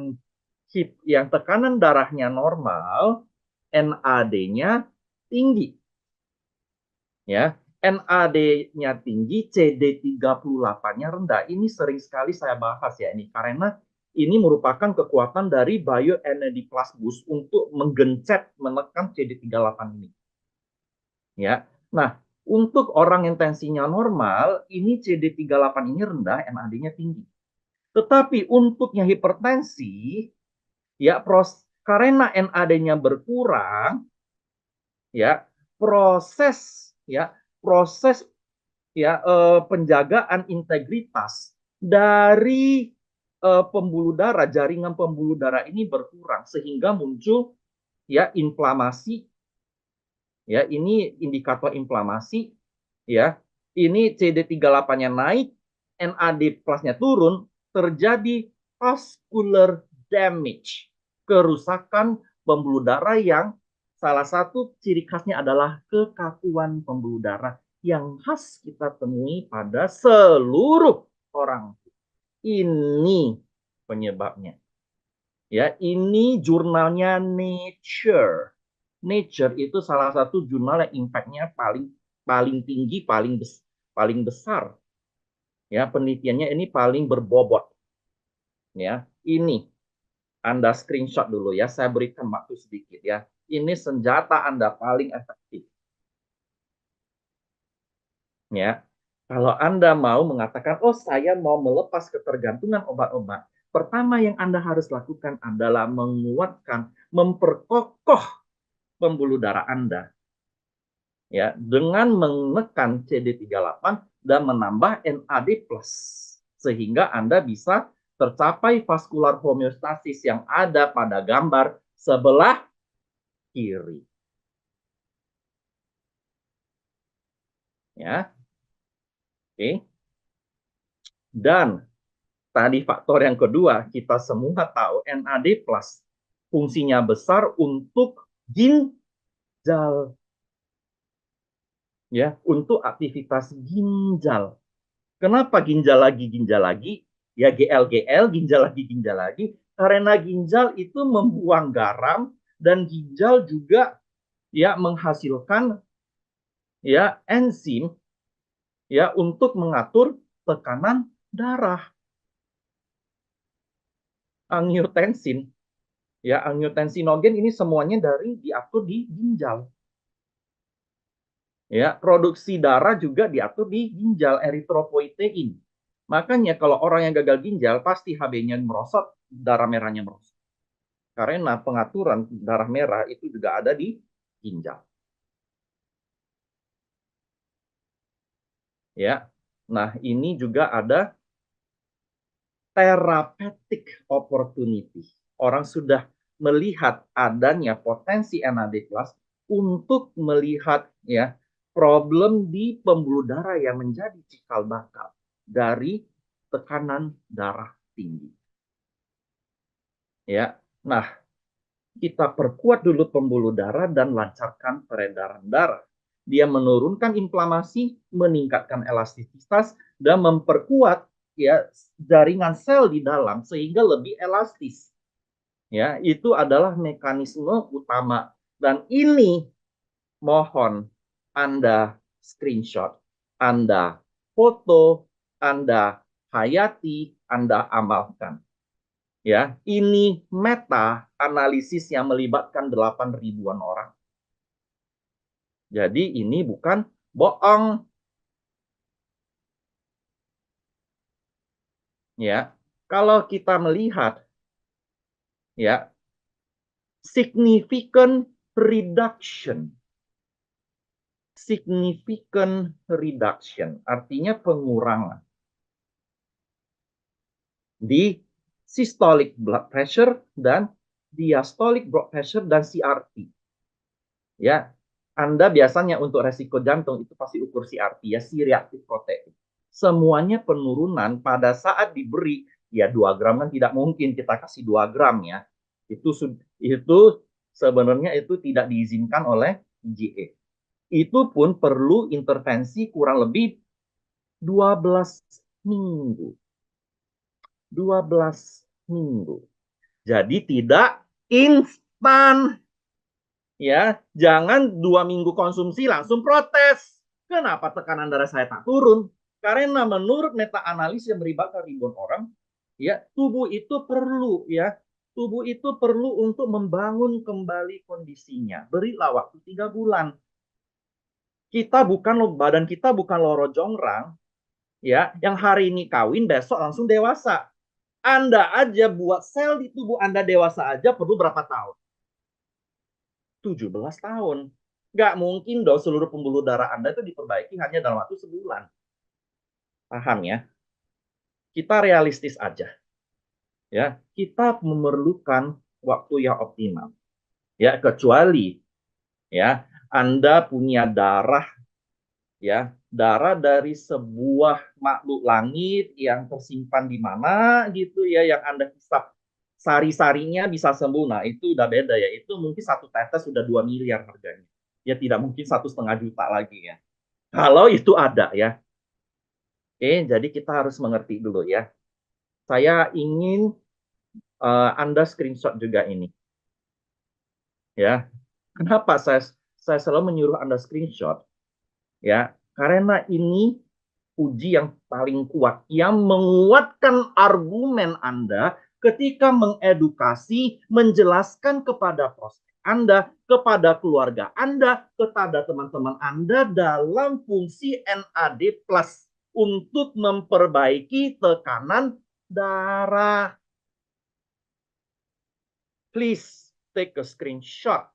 tekanan darahnya normal, NAD-nya tinggi. Ya, NAD-nya tinggi, CD38-nya rendah. Ini sering sekali saya bahas ya ini karena ini merupakan kekuatan dari BioNAD Plus Boost untuk menggencet menekan CD38 ini. Ya. Nah, untuk orang yang tensinya normal, ini CD38 ini rendah, NAD-nya tinggi. Tetapi untuk yang hipertensi, ya karena NAD-nya berkurang, ya proses ya proses penjagaan integritas dari pembuluh darah, jaringan pembuluh darah ini berkurang sehingga muncul ya inflamasi. Ya, ini indikator inflamasi ya. Ini CD38-nya naik, NAD plusnya turun, terjadi vascular damage, kerusakan pembuluh darah yang salah satu ciri khasnya adalah kekakuan pembuluh darah yang khas kita temui pada seluruh orang. Ini penyebabnya. Ya, ini jurnalnya Nature. Nature itu salah satu jurnal yang impact-nya paling paling tinggi, paling besar. Ya, penelitiannya ini paling berbobot. Ya, ini Anda screenshot dulu ya. Saya berikan waktu sedikit ya. Ini senjata Anda paling efektif. Ya. Kalau Anda mau mengatakan, oh saya mau melepas ketergantungan obat-obat, pertama yang Anda harus lakukan adalah menguatkan, memperkokoh pembuluh darah Anda ya dengan menekan CD38 dan menambah NAD+ sehingga Anda bisa tercapai vaskular homeostasis yang ada pada gambar sebelah kiri. Ya, oke. Dan tadi faktor yang kedua, kita semua tahu NAD+ fungsinya besar untuk ginjal. Ya, untuk aktivitas ginjal. Kenapa ginjal lagi, ginjal lagi? Ya GL-GL, ginjal lagi, ginjal lagi. Karena ginjal itu membuang garam dan ginjal juga ya menghasilkan ya enzim ya untuk mengatur tekanan darah. Angiotensin ya, angiotensinogen ini semuanya dari diatur di ginjal. Ya, produksi darah juga diatur di ginjal, eritropoietin. Makanya kalau orang yang gagal ginjal pasti HB-nya merosot, darah merahnya merosot. Karena pengaturan darah merah itu juga ada di ginjal. Ya. Nah, ini juga ada therapeutic opportunity. Orang sudah melihat adanya potensi NAD+ untuk melihat ya problem di pembuluh darah yang menjadi cikal bakal dari tekanan darah tinggi. Ya. Nah, kita perkuat dulu pembuluh darah dan lancarkan peredaran darah. Dia menurunkan inflamasi, meningkatkan elastisitas, dan memperkuat ya jaringan sel di dalam sehingga lebih elastis. Ya, itu adalah mekanisme utama. Dan ini mohon Anda screenshot, Anda foto, Anda hayati, Anda amalkan. Ya, ini meta analisis yang melibatkan 8.000-an orang. Jadi ini bukan bohong. Ya, kalau kita melihat ya significant reduction, artinya pengurangan di systolic blood pressure dan diastolic blood pressure dan CRP. Ya, Anda biasanya untuk resiko jantung itu pasti ukur CRP ya, C-reactive protein. Semuanya penurunan pada saat diberi ya 2 gram kan tidak mungkin kita kasih 2 gram ya. Itu sebenarnya itu tidak diizinkan oleh IGE. Itu pun perlu intervensi kurang lebih 12 minggu. 12 minggu. Jadi tidak instan. Ya, jangan 2 minggu konsumsi langsung protes. Kenapa tekanan darah saya tak turun? Karena menurut meta-analis yang melibatkan ribuan orang, ya tubuh itu perlu tubuh itu perlu untuk membangun kembali kondisinya. Berilah waktu 3 bulan. Badan kita bukan loro jongrang, ya, yang hari ini kawin besok langsung dewasa. Anda aja buat sel di tubuh Anda dewasa aja perlu berapa tahun? 17 tahun. Nggak mungkin dong seluruh pembuluh darah Anda itu diperbaiki hanya dalam waktu sebulan. Paham ya? Kita realistis aja. Ya, kita memerlukan waktu yang optimal. Ya, kecuali ya Anda punya darah darah dari sebuah makhluk langit yang tersimpan di mana gitu ya, yang Anda hisap sari-sarinya bisa sembuh. Nah, itu udah beda ya. Itu mungkin 1 tetes sudah 2 miliar harganya. Ya tidak mungkin 1,5 juta lagi ya. Kalau itu ada ya. Oke, jadi kita harus mengerti dulu ya. Saya ingin Anda screenshot juga ini. Ya. Kenapa saya selalu menyuruh Anda screenshot? Ya, karena ini uji yang paling kuat yang menguatkan argumen Anda ketika mengedukasi, menjelaskan kepada prospek Anda, kepada keluarga Anda, kepada teman-teman Anda dalam fungsi NAD+ untuk memperbaiki tekanan darah. Please take a screenshot.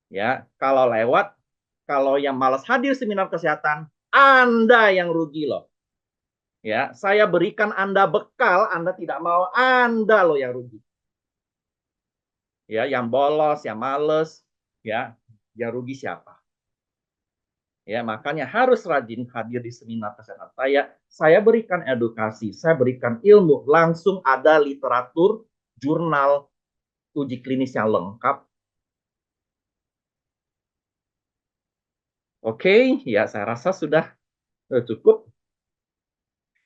Ya, kalau yang malas hadir seminar kesehatan, Anda yang rugi loh. Ya, saya berikan Anda bekal, Anda tidak mau, Anda loh yang rugi. Ya, yang bolos, yang males, ya, yang rugi siapa? Ya, makanya harus rajin hadir di seminar kesehatan saya. Saya berikan edukasi, saya berikan ilmu, langsung ada literatur, jurnal, uji klinis yang lengkap. Oke, ya saya rasa sudah cukup.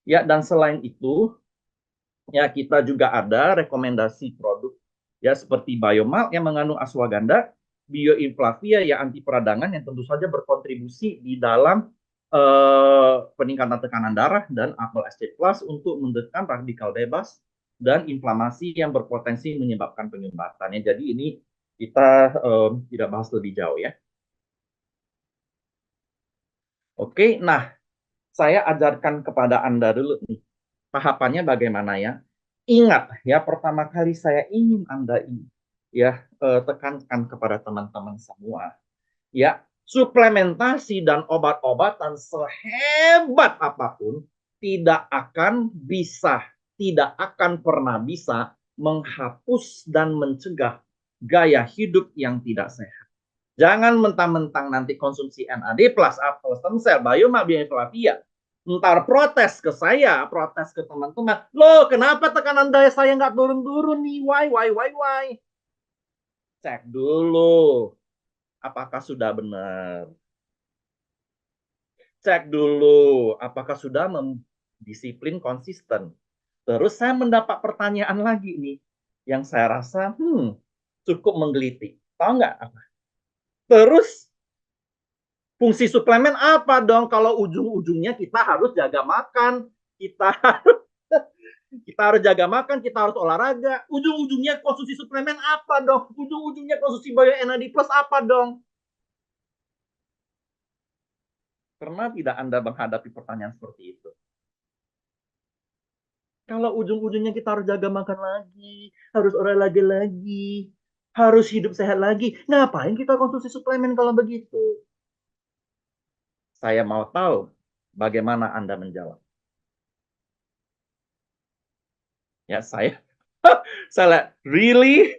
Ya, dan selain itu, ya kita juga ada rekomendasi produk ya seperti Biomalt yang mengandung ashwagandha, Bioinflavia yang anti peradangan yang tentu saja berkontribusi di dalam peningkatan tekanan darah dan Apel SC Plus untuk mendetekan radikal bebas dan inflamasi yang berpotensi menyebabkan penyumbatan. Jadi ini kita tidak bahas lebih jauh ya. Oke, nah saya ajarkan kepada Anda dulu nih tahapannya bagaimana ya. Ingat ya, pertama kali saya ingin Anda ini ya tekankan kepada teman-teman semua. Ya, suplementasi dan obat-obatan sehebat apapun tidak akan bisa, tidak akan pernah bisa menghapus dan mencegah gaya hidup yang tidak sehat. Jangan mentang-mentang nanti konsumsi NAD plus apel stem cell bioma bioinflavia ntar protes ke saya, protes ke teman-teman. Loh, kenapa tekanan daya saya nggak turun-turun nih? Why? Cek dulu, apakah sudah benar. Cek dulu, apakah sudah disiplin konsisten. Terus saya mendapat pertanyaan lagi nih, yang saya rasa cukup menggelitik. Tahu nggak apa? Terus fungsi suplemen apa dong kalau ujung-ujungnya kita harus jaga makan, kita kita harus jaga makan, kita harus olahraga. Ujung-ujungnya konsumsi suplemen apa dong? Ujung-ujungnya konsumsi Bio NAD plus apa dong? Pernah tidak Anda menghadapi pertanyaan seperti itu? Kalau ujung-ujungnya kita harus jaga makan lagi, harus olahraga lagi, harus hidup sehat lagi, ngapain kita konsumsi suplemen kalau begitu? Saya mau tahu bagaimana Anda menjawab. Ya, saya really?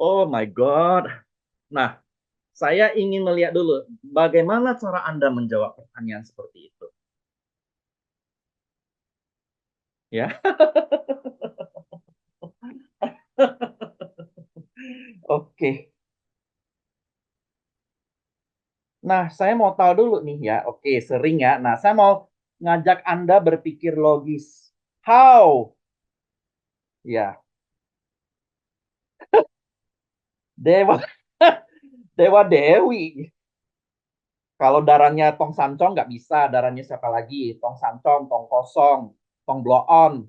Oh my God. Nah, saya ingin melihat dulu bagaimana cara Anda menjawab pertanyaan seperti itu. Ya, oke. Nah, saya mau tahu dulu nih ya. Oke, sering ya. Nah, saya mau ngajak Anda berpikir logis. How? Ya, Dewa Dewa Dewi. Kalau darahnya Tong Sancong nggak bisa, darahnya siapa lagi? Tong Sancong, Tong Kosong, Tong Bloon,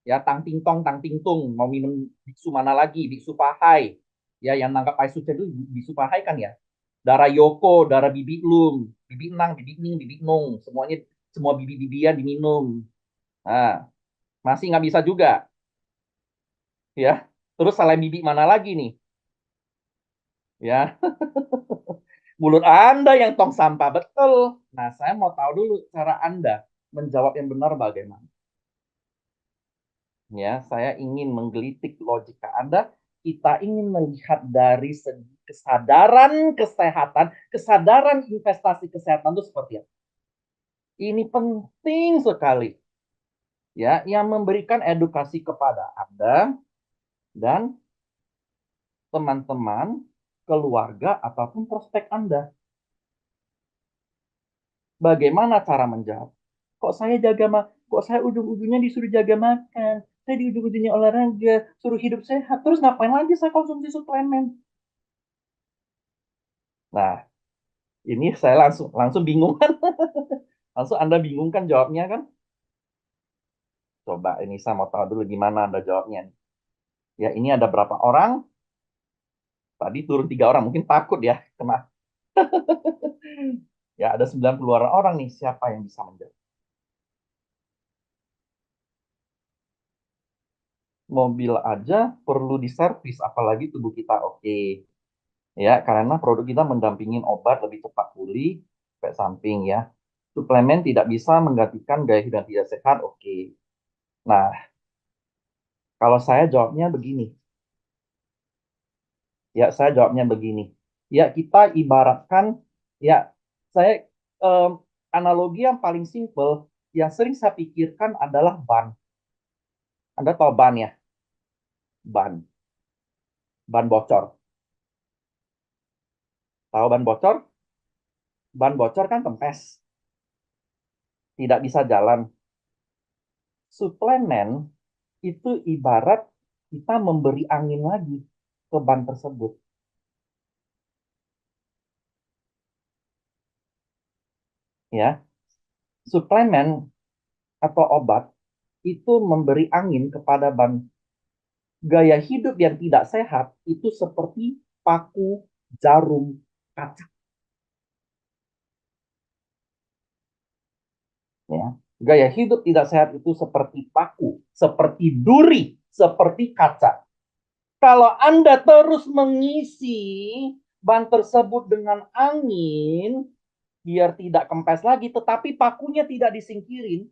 ya Tang Ting Tong, Tang Ting Tung. Mau minum biksu mana lagi? Biksu Pahai. Ya, yang nangkap Pai Sucen itu biksu Pahai kan ya. Darah Yoko, darah Bibi Lum, Bibi Nang, Bibi Ning, Bibi Nung, semuanya semua bibi-bibian diminum. Nah, masih nggak bisa juga, ya. Terus salah bibi mana lagi nih, ya? Mulut Anda yang tong sampah betul. Nah, saya mau tahu dulu cara Anda menjawab yang benar bagaimana. Ya, saya ingin menggelitik logika Anda. Kita ingin melihat dari segi kesadaran kesehatan, kesadaran investasi kesehatan itu seperti apa. Ini penting sekali, ya, yang memberikan edukasi kepada Anda dan teman-teman, keluarga, ataupun prospek Anda. Bagaimana cara menjawab? Kok saya ujung-ujungnya disuruh jaga makan, saya di ujung-ujungnya olahraga, suruh hidup sehat, terus ngapain lagi saya konsumsi suplemen? Nah, ini saya langsung langsung bingung kan? Langsung Anda bingung kan jawabnya kan? Coba ini saya mau tahu dulu gimana Anda jawabnya. Ya, ini ada berapa orang? Tadi turun 3 orang, mungkin takut ya kena. Ya, ada 90 orang nih, siapa yang bisa menjawab? Mobil aja perlu diservis, apalagi tubuh kita. Oke. Ya, karena produk kita mendampingin obat lebih cepat pulih, efek samping ya. Suplemen tidak bisa menggantikan gaya hidup yang tidak sehat. Oke. Nah, kalau saya jawabnya begini. Ya, saya jawabnya begini. Ya, kita ibaratkan, ya, saya em, analogi yang paling simpel, yang sering saya pikirkan adalah ban. Anda tahu ban ya? Ban bocor. Tahu ban bocor? Ban bocor kan kempes, tidak bisa jalan. Suplemen itu ibarat kita memberi angin lagi ke ban tersebut. Ya, suplemen atau obat itu memberi angin kepada ban. Gaya hidup yang tidak sehat itu seperti paku jarum kaca. Ya. Gaya hidup tidak sehat itu seperti paku, seperti duri, seperti kaca. Kalau Anda terus mengisi ban tersebut dengan angin, biar tidak kempes lagi, tetapi pakunya tidak disingkirin,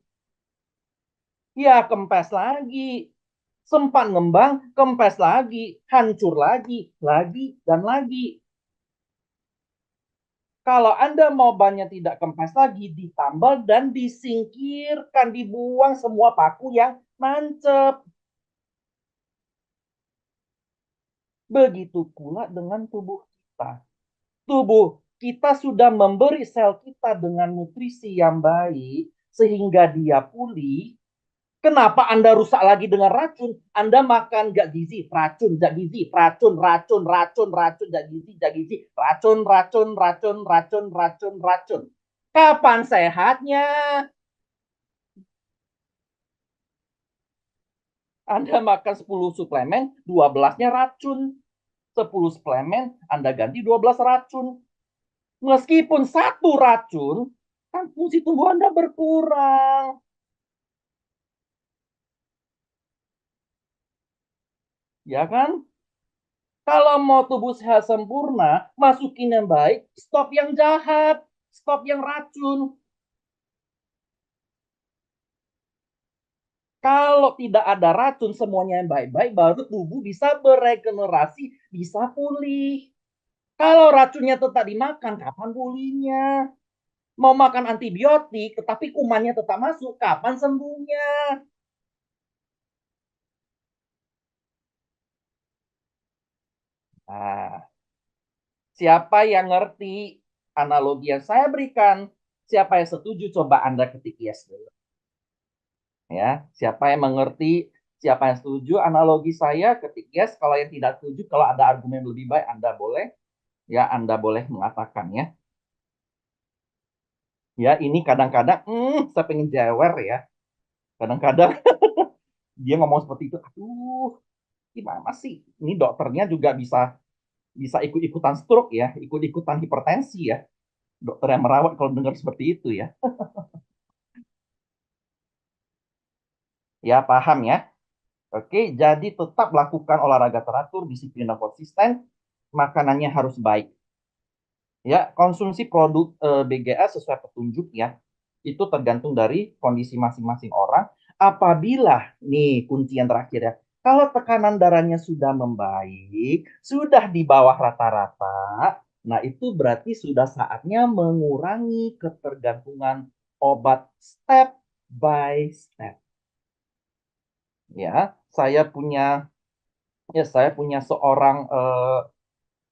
ya kempes lagi. Sempat ngembang, kempes lagi, hancur lagi, dan lagi. Kalau Anda mau bannya tidak kempes lagi, ditambal dan disingkirkan, dibuang semua paku yang nancep. Begitu pula dengan tubuh kita. Tubuh kita sudah memberi sel kita dengan nutrisi yang baik, sehingga dia pulih. Kenapa Anda rusak lagi dengan racun? Anda makan gak gizi, racun, gak gizi, racun, racun, racun, racun, gak gizi, gak gizi, racun, racun, racun, racun, racun, racun. Kapan sehatnya? Anda makan 10 suplemen, 12-nya racun. 10 suplemen, Anda ganti 12 racun. Meskipun satu racun, kan fungsi tubuh Anda berkurang. Ya kan? Kalau mau tubuh sehat sempurna, masukin yang baik, stop yang jahat, stop yang racun. Kalau tidak ada racun, semuanya yang baik-baik, baru tubuh bisa beregenerasi, bisa pulih. Kalau racunnya tetap dimakan, kapan pulihnya? Mau makan antibiotik, tetapi kumannya tetap masuk, kapan sembuhnya? Nah, siapa yang ngerti analogi yang saya berikan? Siapa yang setuju? Coba Anda ketik yes dulu. Ya, siapa yang mengerti, siapa yang setuju analogi saya, ketik yes. Kalau yang tidak setuju, kalau ada argumen lebih baik, Anda boleh mengatakan ya. Ya, ini kadang-kadang, saya pengen jewer ya. Kadang-kadang dia ngomong seperti itu, aduh, gimana sih? Ini dokternya juga bisa bisa ikut-ikutan stroke ya, ikut-ikutan hipertensi ya. Dokter yang merawat kalau dengar seperti itu ya. Ya, paham ya. Oke, jadi tetap lakukan olahraga teratur, disiplin dan konsisten, makanannya harus baik. Ya, konsumsi produk BGA sesuai petunjuk ya. Itu tergantung dari kondisi masing-masing orang. Apabila, nih kunci yang terakhir ya, kalau tekanan darahnya sudah membaik, sudah di bawah rata-rata, nah itu berarti sudah saatnya mengurangi ketergantungan obat step by step. Ya, saya punya saya punya seorang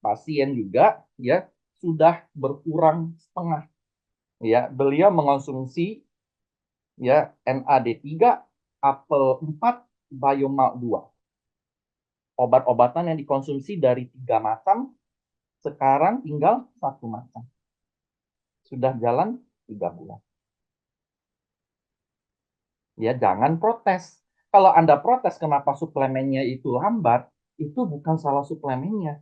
pasien juga ya sudah berkurang setengah. Ya, beliau mengonsumsi ya NAD3, apel 4, Biomalt 2. Obat-obatan yang dikonsumsi dari 3 macam sekarang tinggal 1 macam. Sudah jalan 3 bulan. Ya, jangan protes. Kalau Anda protes kenapa suplemennya itu lambat, itu bukan salah suplemennya.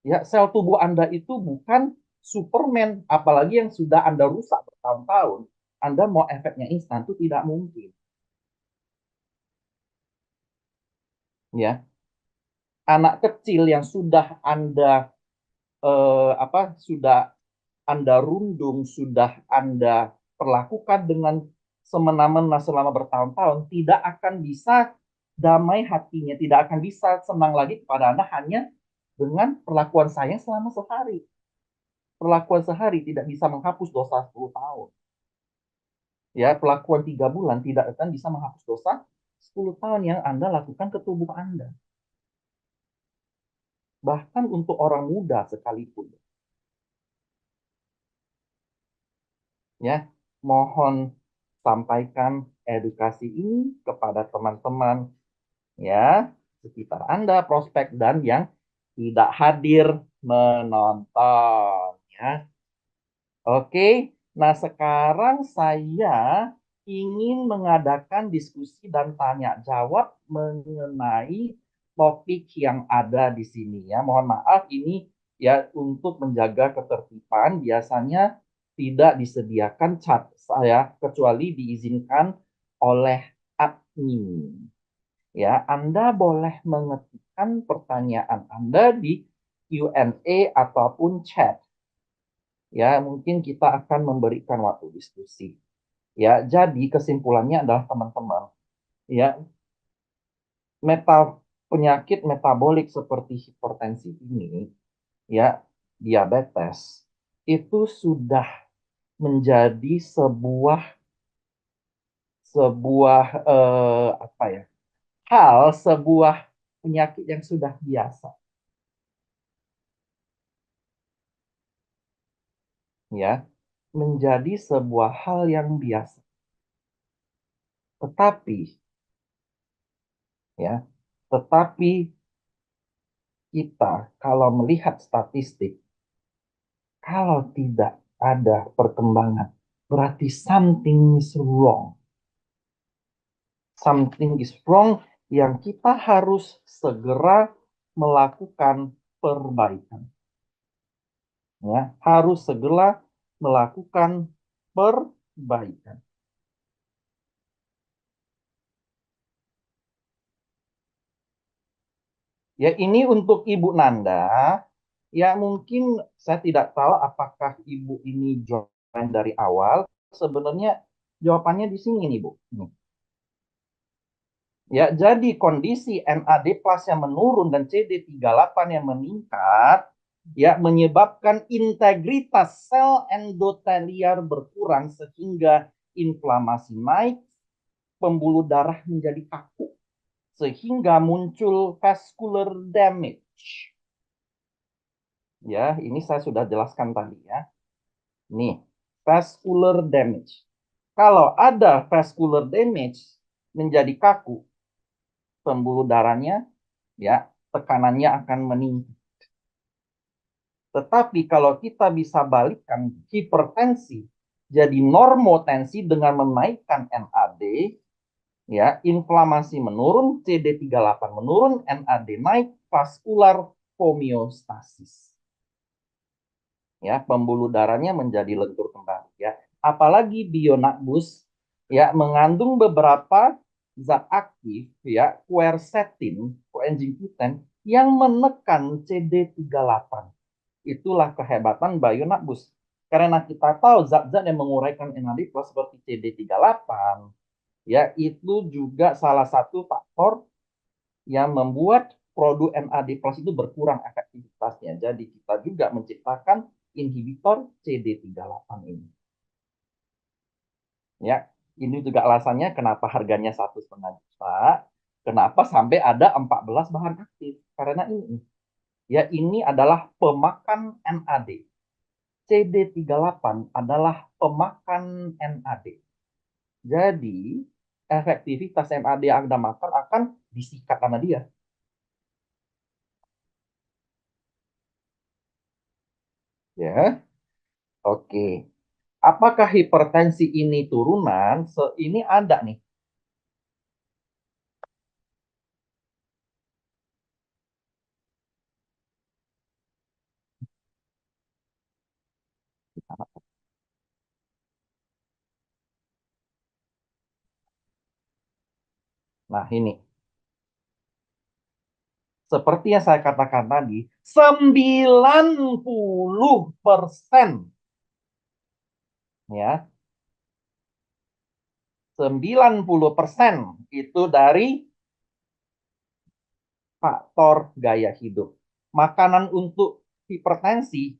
Ya, sel tubuh Anda itu bukan Superman, apalagi yang sudah Anda rusak bertahun-tahun. Anda mau efeknya instan itu tidak mungkin. Ya, anak kecil yang sudah Anda sudah Anda rundung, sudah Anda perlakukan dengan semena-mena selama bertahun-tahun, tidak akan bisa damai hatinya, tidak akan bisa senang lagi kepada Anda hanya dengan perlakuan sayang selama sehari. Perlakuan sehari tidak bisa menghapus dosa 10 tahun. Ya, perlakuan 3 bulan tidak akan bisa menghapus dosa 10 tahun yang Anda lakukan ke tubuh Anda. Bahkan untuk orang muda sekalipun. Ya, mohon sampaikan edukasi ini kepada teman-teman ya sekitar Anda, prospek dan yang tidak hadir menonton ya. Oke, nah sekarang saya ingin mengadakan diskusi dan tanya jawab mengenai topik yang ada di sini ya. Mohon maaf ini ya untuk menjaga ketertiban biasanya tidak disediakan chat saya kecuali diizinkan oleh admin. Ya, Anda boleh mengetikkan pertanyaan Anda di Q&A ataupun chat. Ya, mungkin kita akan memberikan waktu diskusi. Ya, jadi kesimpulannya adalah teman-teman, ya, penyakit metabolik seperti hipertensi ini, ya, diabetes itu sudah menjadi sebuah apa ya? Sebuah penyakit yang sudah biasa, ya, menjadi sebuah hal yang biasa. Tetapi, ya, tetapi kita kalau melihat statistik, kalau tidak ada perkembangan, berarti something is wrong. Something is wrong yang kita harus segera melakukan perbaikan. Ya, harus segera melakukan perbaikan. Ya, ini untuk Ibu Nanda. Ya, mungkin saya tidak tahu apakah Ibu ini join dari awal. Sebenarnya jawabannya di sini nih, Bu. Ya, jadi kondisi NAD plus yang menurun dan CD38 yang meningkat ya menyebabkan integritas sel endotelial berkurang sehingga inflamasi naik, pembuluh darah menjadi kaku sehingga muncul vascular damage. Ya, ini saya sudah jelaskan tadi ya. Nih, vascular damage. Kalau ada vascular damage menjadi kaku, pembuluh darahnya ya, tekanannya akan meningkat. Tetapi kalau kita bisa balikkan hipertensi jadi normotensi dengan menaikkan NAD, ya, inflamasi menurun, CD38 menurun, NAD naik, vaskular homeostasis. Ya, pembuluh darahnya menjadi lentur kembali ya. Apalagi Bionakbus ya mengandung beberapa zat aktif ya, quercetin, coenzim Q10 yang menekan CD38. Itulah kehebatan Bionakbus. Karena kita tahu zat-zat yang menguraikan NAD+ seperti CD38 ya itu juga salah satu faktor yang membuat produk NAD+ itu berkurang efektivitasnya. Jadi kita juga menciptakan inhibitor CD38 ini. Ya, ini juga alasannya kenapa harganya 1,5 juta. Kenapa sampai ada 14 bahan aktif? Karena ini. Ya, ini adalah pemakan NAD. CD38 adalah pemakan NAD. Jadi, efektivitas NAD yang Anda makan akan disikat sama dia. Ya, oke. Apakah hipertensi ini turunan? Ini ada nih. Nah, ini. Seperti yang saya katakan tadi, 90% ya, 90% itu dari faktor gaya hidup. makanan untuk hipertensi,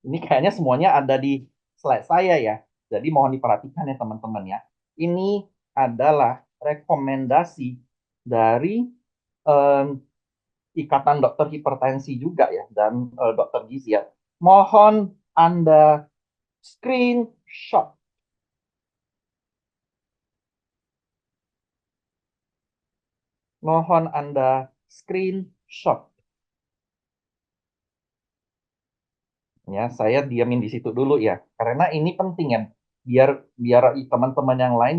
ini kayaknya semuanya ada di slide saya ya. Jadi mohon diperhatikan ya teman-teman ya. Ini adalah rekomendasi dari em, Ikatan Dokter Hipertensi juga ya, dan Dokter Gizi ya. Mohon Anda screenshot. Mohon Anda screenshot. Ya, saya diamin di situ dulu ya, karena ini penting ya, biar biar teman-teman yang lain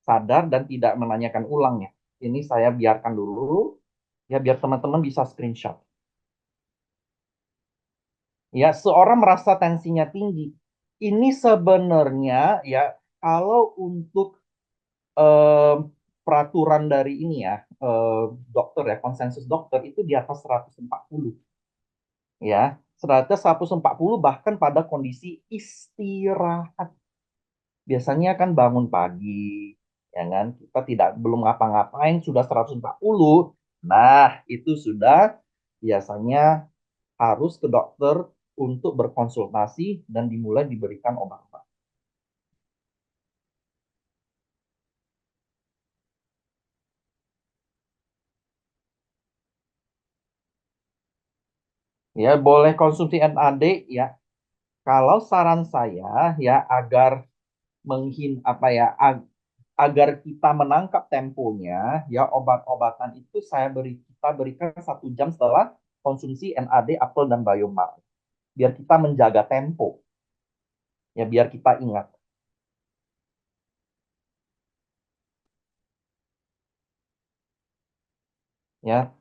sadar dan tidak menanyakan ulang ya. Ini saya biarkan dulu ya, biar teman-teman bisa screenshot. Ya, seorang merasa tensinya tinggi. Ini sebenarnya ya, kalau untuk eh, peraturan dari ini ya, dokter ya, konsensus dokter itu di atas 140 ya. 140 bahkan pada kondisi istirahat. Biasanya kan bangun pagi, ya kan? Kita tidak belum ngapa-ngapain sudah 140. Nah, itu sudah biasanya harus ke dokter untuk berkonsultasi dan dimulai diberikan obat-obat. Ya, boleh konsumsi NAD ya. Kalau saran saya ya, agar apa ya, agar kita menangkap temponya ya, obat-obatan itu kita berikan 1 jam setelah konsumsi NAD, apel dan biomar, biar kita menjaga tempo ya, biar kita ingat ya.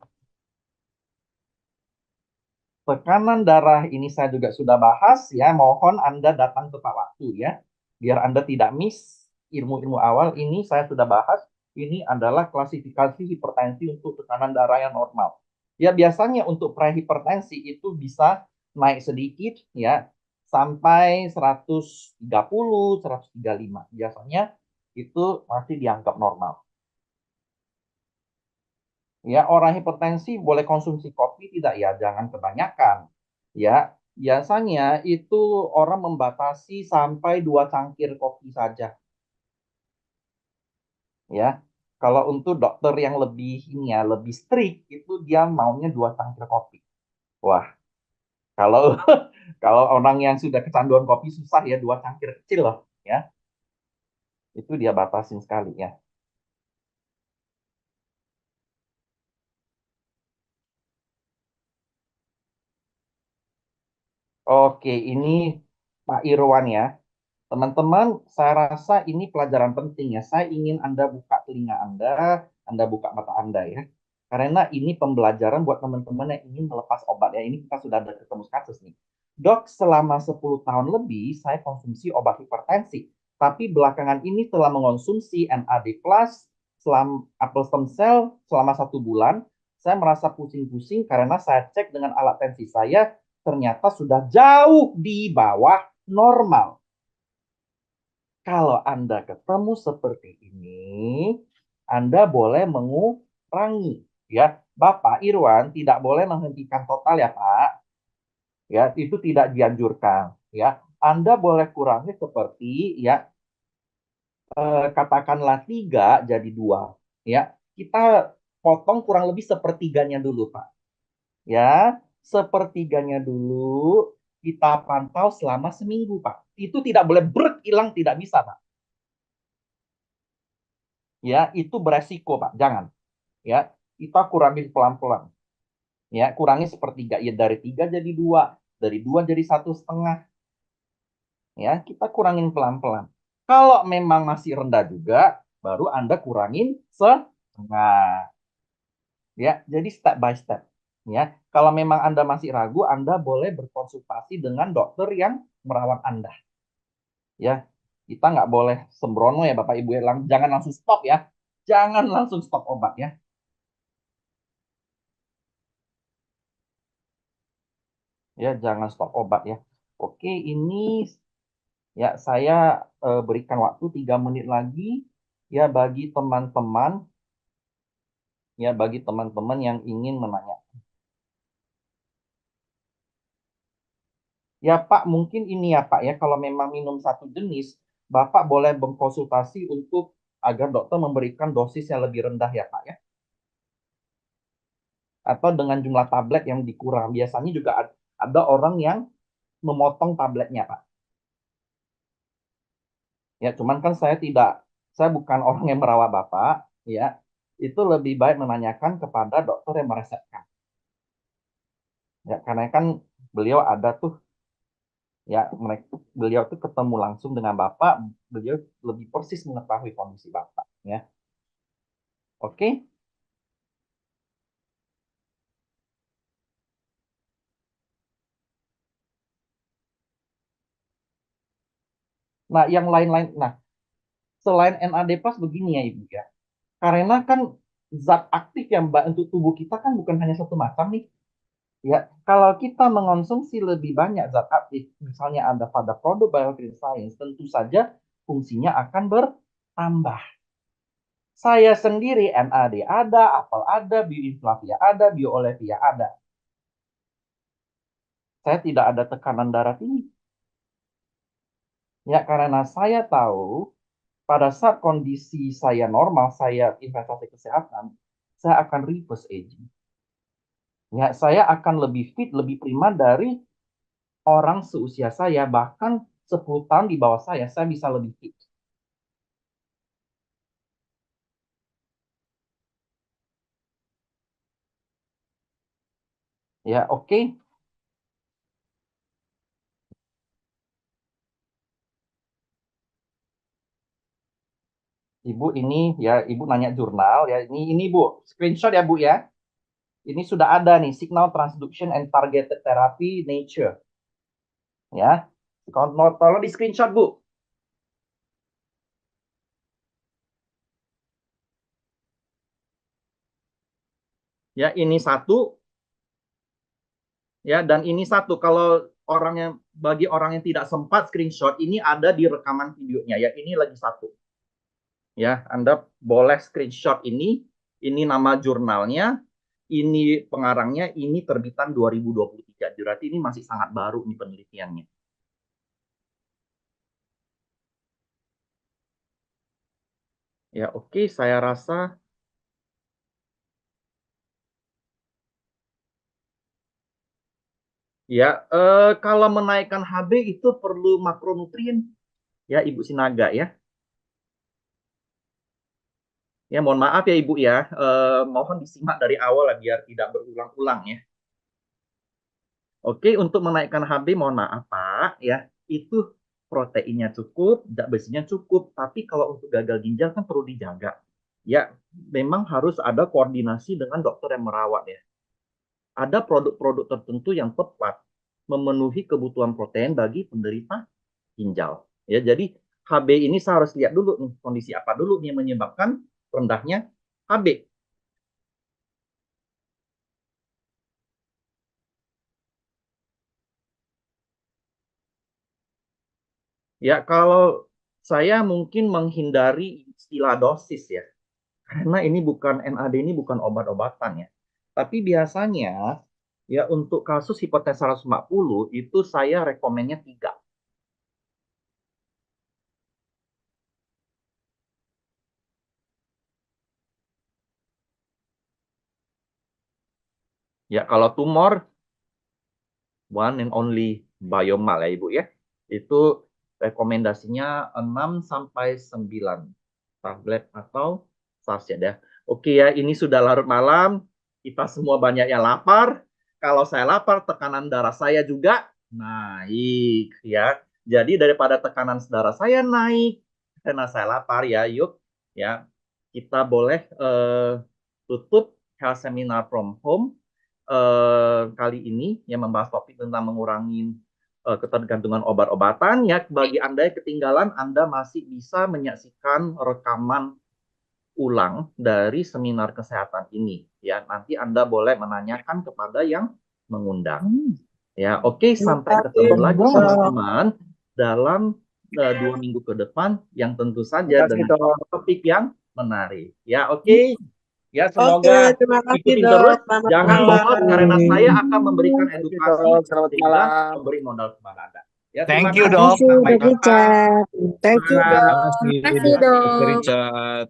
Tekanan darah ini saya juga sudah bahas ya, mohon Anda datang tepat waktu ya, biar Anda tidak miss ilmu-ilmu awal. Ini saya sudah bahas, ini adalah klasifikasi hipertensi untuk tekanan darah yang normal. Ya, biasanya untuk prehipertensi itu bisa naik sedikit ya, sampai 130, 135. Biasanya itu masih dianggap normal. Ya, orang hipertensi boleh konsumsi kopi tidak ya? Jangan kebanyakan. Ya, biasanya itu orang membatasi sampai 2 cangkir kopi saja. Ya, kalau untuk dokter yang lebih ini ya, lebih strict itu dia maunya 2 cangkir kopi. Wah, kalau kalau orang yang sudah kecanduan kopi susah ya, 2 cangkir kecil loh. Ya, itu dia batasin sekali ya. Oke, ini Pak Irwan ya. Teman-teman, saya rasa ini pelajaran penting ya. Saya ingin Anda buka telinga Anda buka mata Anda ya. Karena ini pembelajaran buat teman-teman yang ingin melepas obat ya. Ini kita sudah ada ketemu kasus nih. Dok, selama 10 tahun lebih saya konsumsi obat hipertensi. Tapi belakangan ini telah mengonsumsi NAD+, apel stem cell selama 1 bulan. Saya merasa pusing-pusing karena saya cek dengan alat tensi saya, ternyata sudah jauh di bawah normal. Kalau Anda ketemu seperti ini, Anda boleh mengurangi ya. Bapak Irwan tidak boleh menghentikan total ya, Pak. Ya, itu tidak dianjurkan ya. Anda boleh kurangi seperti ya, katakanlah 3 jadi 2 ya. Kita potong kurang lebih sepertiganya dulu, Pak. Ya, sepertiganya dulu kita pantau selama seminggu, Pak. Itu tidak boleh hilang, tidak bisa, Pak. Ya, itu beresiko, Pak. Jangan. Ya, kita kurangi pelan-pelan. Ya, kurangi sepertiga. Ya, dari 3 jadi 2, dari 2 jadi 1,5. Ya, kita kurangin pelan-pelan. Kalau memang masih rendah juga, baru Anda kurangin setengah. Ya, jadi step by step. Ya, kalau memang Anda masih ragu, Anda boleh berkonsultasi dengan dokter yang merawat Anda. Ya, kita nggak boleh sembrono ya Bapak Ibu ya. Jangan langsung stop ya. Jangan langsung stop obat ya. Ya, jangan stop obat ya. Oke, ini ya saya berikan waktu 3 menit lagi ya bagi teman-teman ya bagi teman-teman yang ingin menanya. Ya Pak, mungkin ini ya Pak ya, kalau memang minum satu jenis, Bapak boleh berkonsultasi untuk agar dokter memberikan dosis yang lebih rendah ya Pak ya. Atau dengan jumlah tablet yang dikurang. Biasanya juga ada orang yang memotong tabletnya Pak. Ya, cuman kan saya bukan orang yang merawat Bapak, ya. Itu lebih baik menanyakan kepada dokter yang meresepkan. Ya, karena kan beliau ada tuh, ya, beliau tuh ketemu langsung dengan Bapak, beliau lebih persis mengetahui kondisi Bapak, ya. Oke. Nah, yang lain-lain, nah, selain NAD+ begini ya Ibu ya. Karena kan zat aktif yang baik untuk tubuh kita kan bukan hanya satu macam nih. Ya, kalau kita mengonsumsi lebih banyak zat aktif, misalnya ada pada produk Bioclean Science, tentu saja fungsinya akan bertambah. Saya sendiri NAD ada, apel ada, bioinflavia ada, bioolefia ada. Saya tidak ada tekanan darah tinggi. Ya, karena saya tahu pada saat kondisi saya normal, saya investasi kesehatan, saya akan reverse aging. Ya, saya akan lebih fit, lebih prima dari orang seusia saya, bahkan 10 tahun di bawah saya bisa lebih fit. Ya, oke. Ibu ini ya, Ibu nanya jurnal ya. Ini Bu, screenshot ya Bu ya. Ini sudah ada nih signal transduction and targeted therapy Nature. Ya. Tolong di screenshot Bu. Ya, ini satu ya, dan ini satu. Kalau orang yang bagi orang yang tidak sempat screenshot, ini ada di rekaman videonya ya. Ini lagi satu. Ya, Anda boleh screenshot ini. Ini nama jurnalnya, ini pengarangnya, ini terbitan 2023. Berarti ini masih sangat baru nih penelitiannya. Ya, oke, saya rasa ya kalau menaikkan HB itu perlu makronutrien ya Ibu Sinaga ya. Ya, mohon maaf ya Ibu ya. Mohon disimak dari awal lah biar tidak berulang-ulang ya. Oke, untuk menaikkan HB mohon maaf Pak ya. Itu proteinnya cukup, zat besinya cukup, tapi kalau untuk gagal ginjal kan perlu dijaga. Ya, memang harus ada koordinasi dengan dokter yang merawat ya. Ada produk-produk tertentu yang tepat memenuhi kebutuhan protein bagi penderita ginjal. Ya, jadi HB ini saya harus lihat dulu nih kondisi apa dulu nih yang menyebabkan rendahnya HB. Ya, kalau saya mungkin menghindari istilah dosis ya. Karena ini bukan NAD ini bukan obat-obatan ya. Tapi biasanya ya untuk kasus hipertensi 140 itu saya rekomennya 3. Ya, kalau tumor one and only biomal ya Ibu ya. Itu rekomendasinya 6 sampai 9 tablet atau sachet ya. Oke ya, ini sudah larut malam. Kita semua banyak yang lapar. Kalau saya lapar, tekanan darah saya juga naik ya. Jadi daripada tekanan darah saya naik karena saya lapar ya, yuk ya kita boleh tutup health seminar from home kali ini yang membahas topik tentang mengurangi ketergantungan obat-obatan. Ya, bagi Anda yang ketinggalan, Anda masih bisa menyaksikan rekaman ulang dari seminar kesehatan ini. Ya, nanti Anda boleh menanyakan kepada yang mengundang. Ya, oke, sampai ketemu lagi teman-teman dalam 2 minggu ke depan yang tentu saja dengan topik yang menarik. Ya, oke. Ya, Oke, semoga terima kasih ikutin terus. dok. Selamat Jangan bosan malam. karena saya akan memberikan Thank you, edukasi dok. Selamat sehingga malam. memberi modal kepada Anda. Ya, terima Thank you, kasih. dok. Makasih, Sampai Dok jumpa. Richard. Thank you, Terima dok. kasih, Makasih, Terima kasih. Dr. dok. Richard.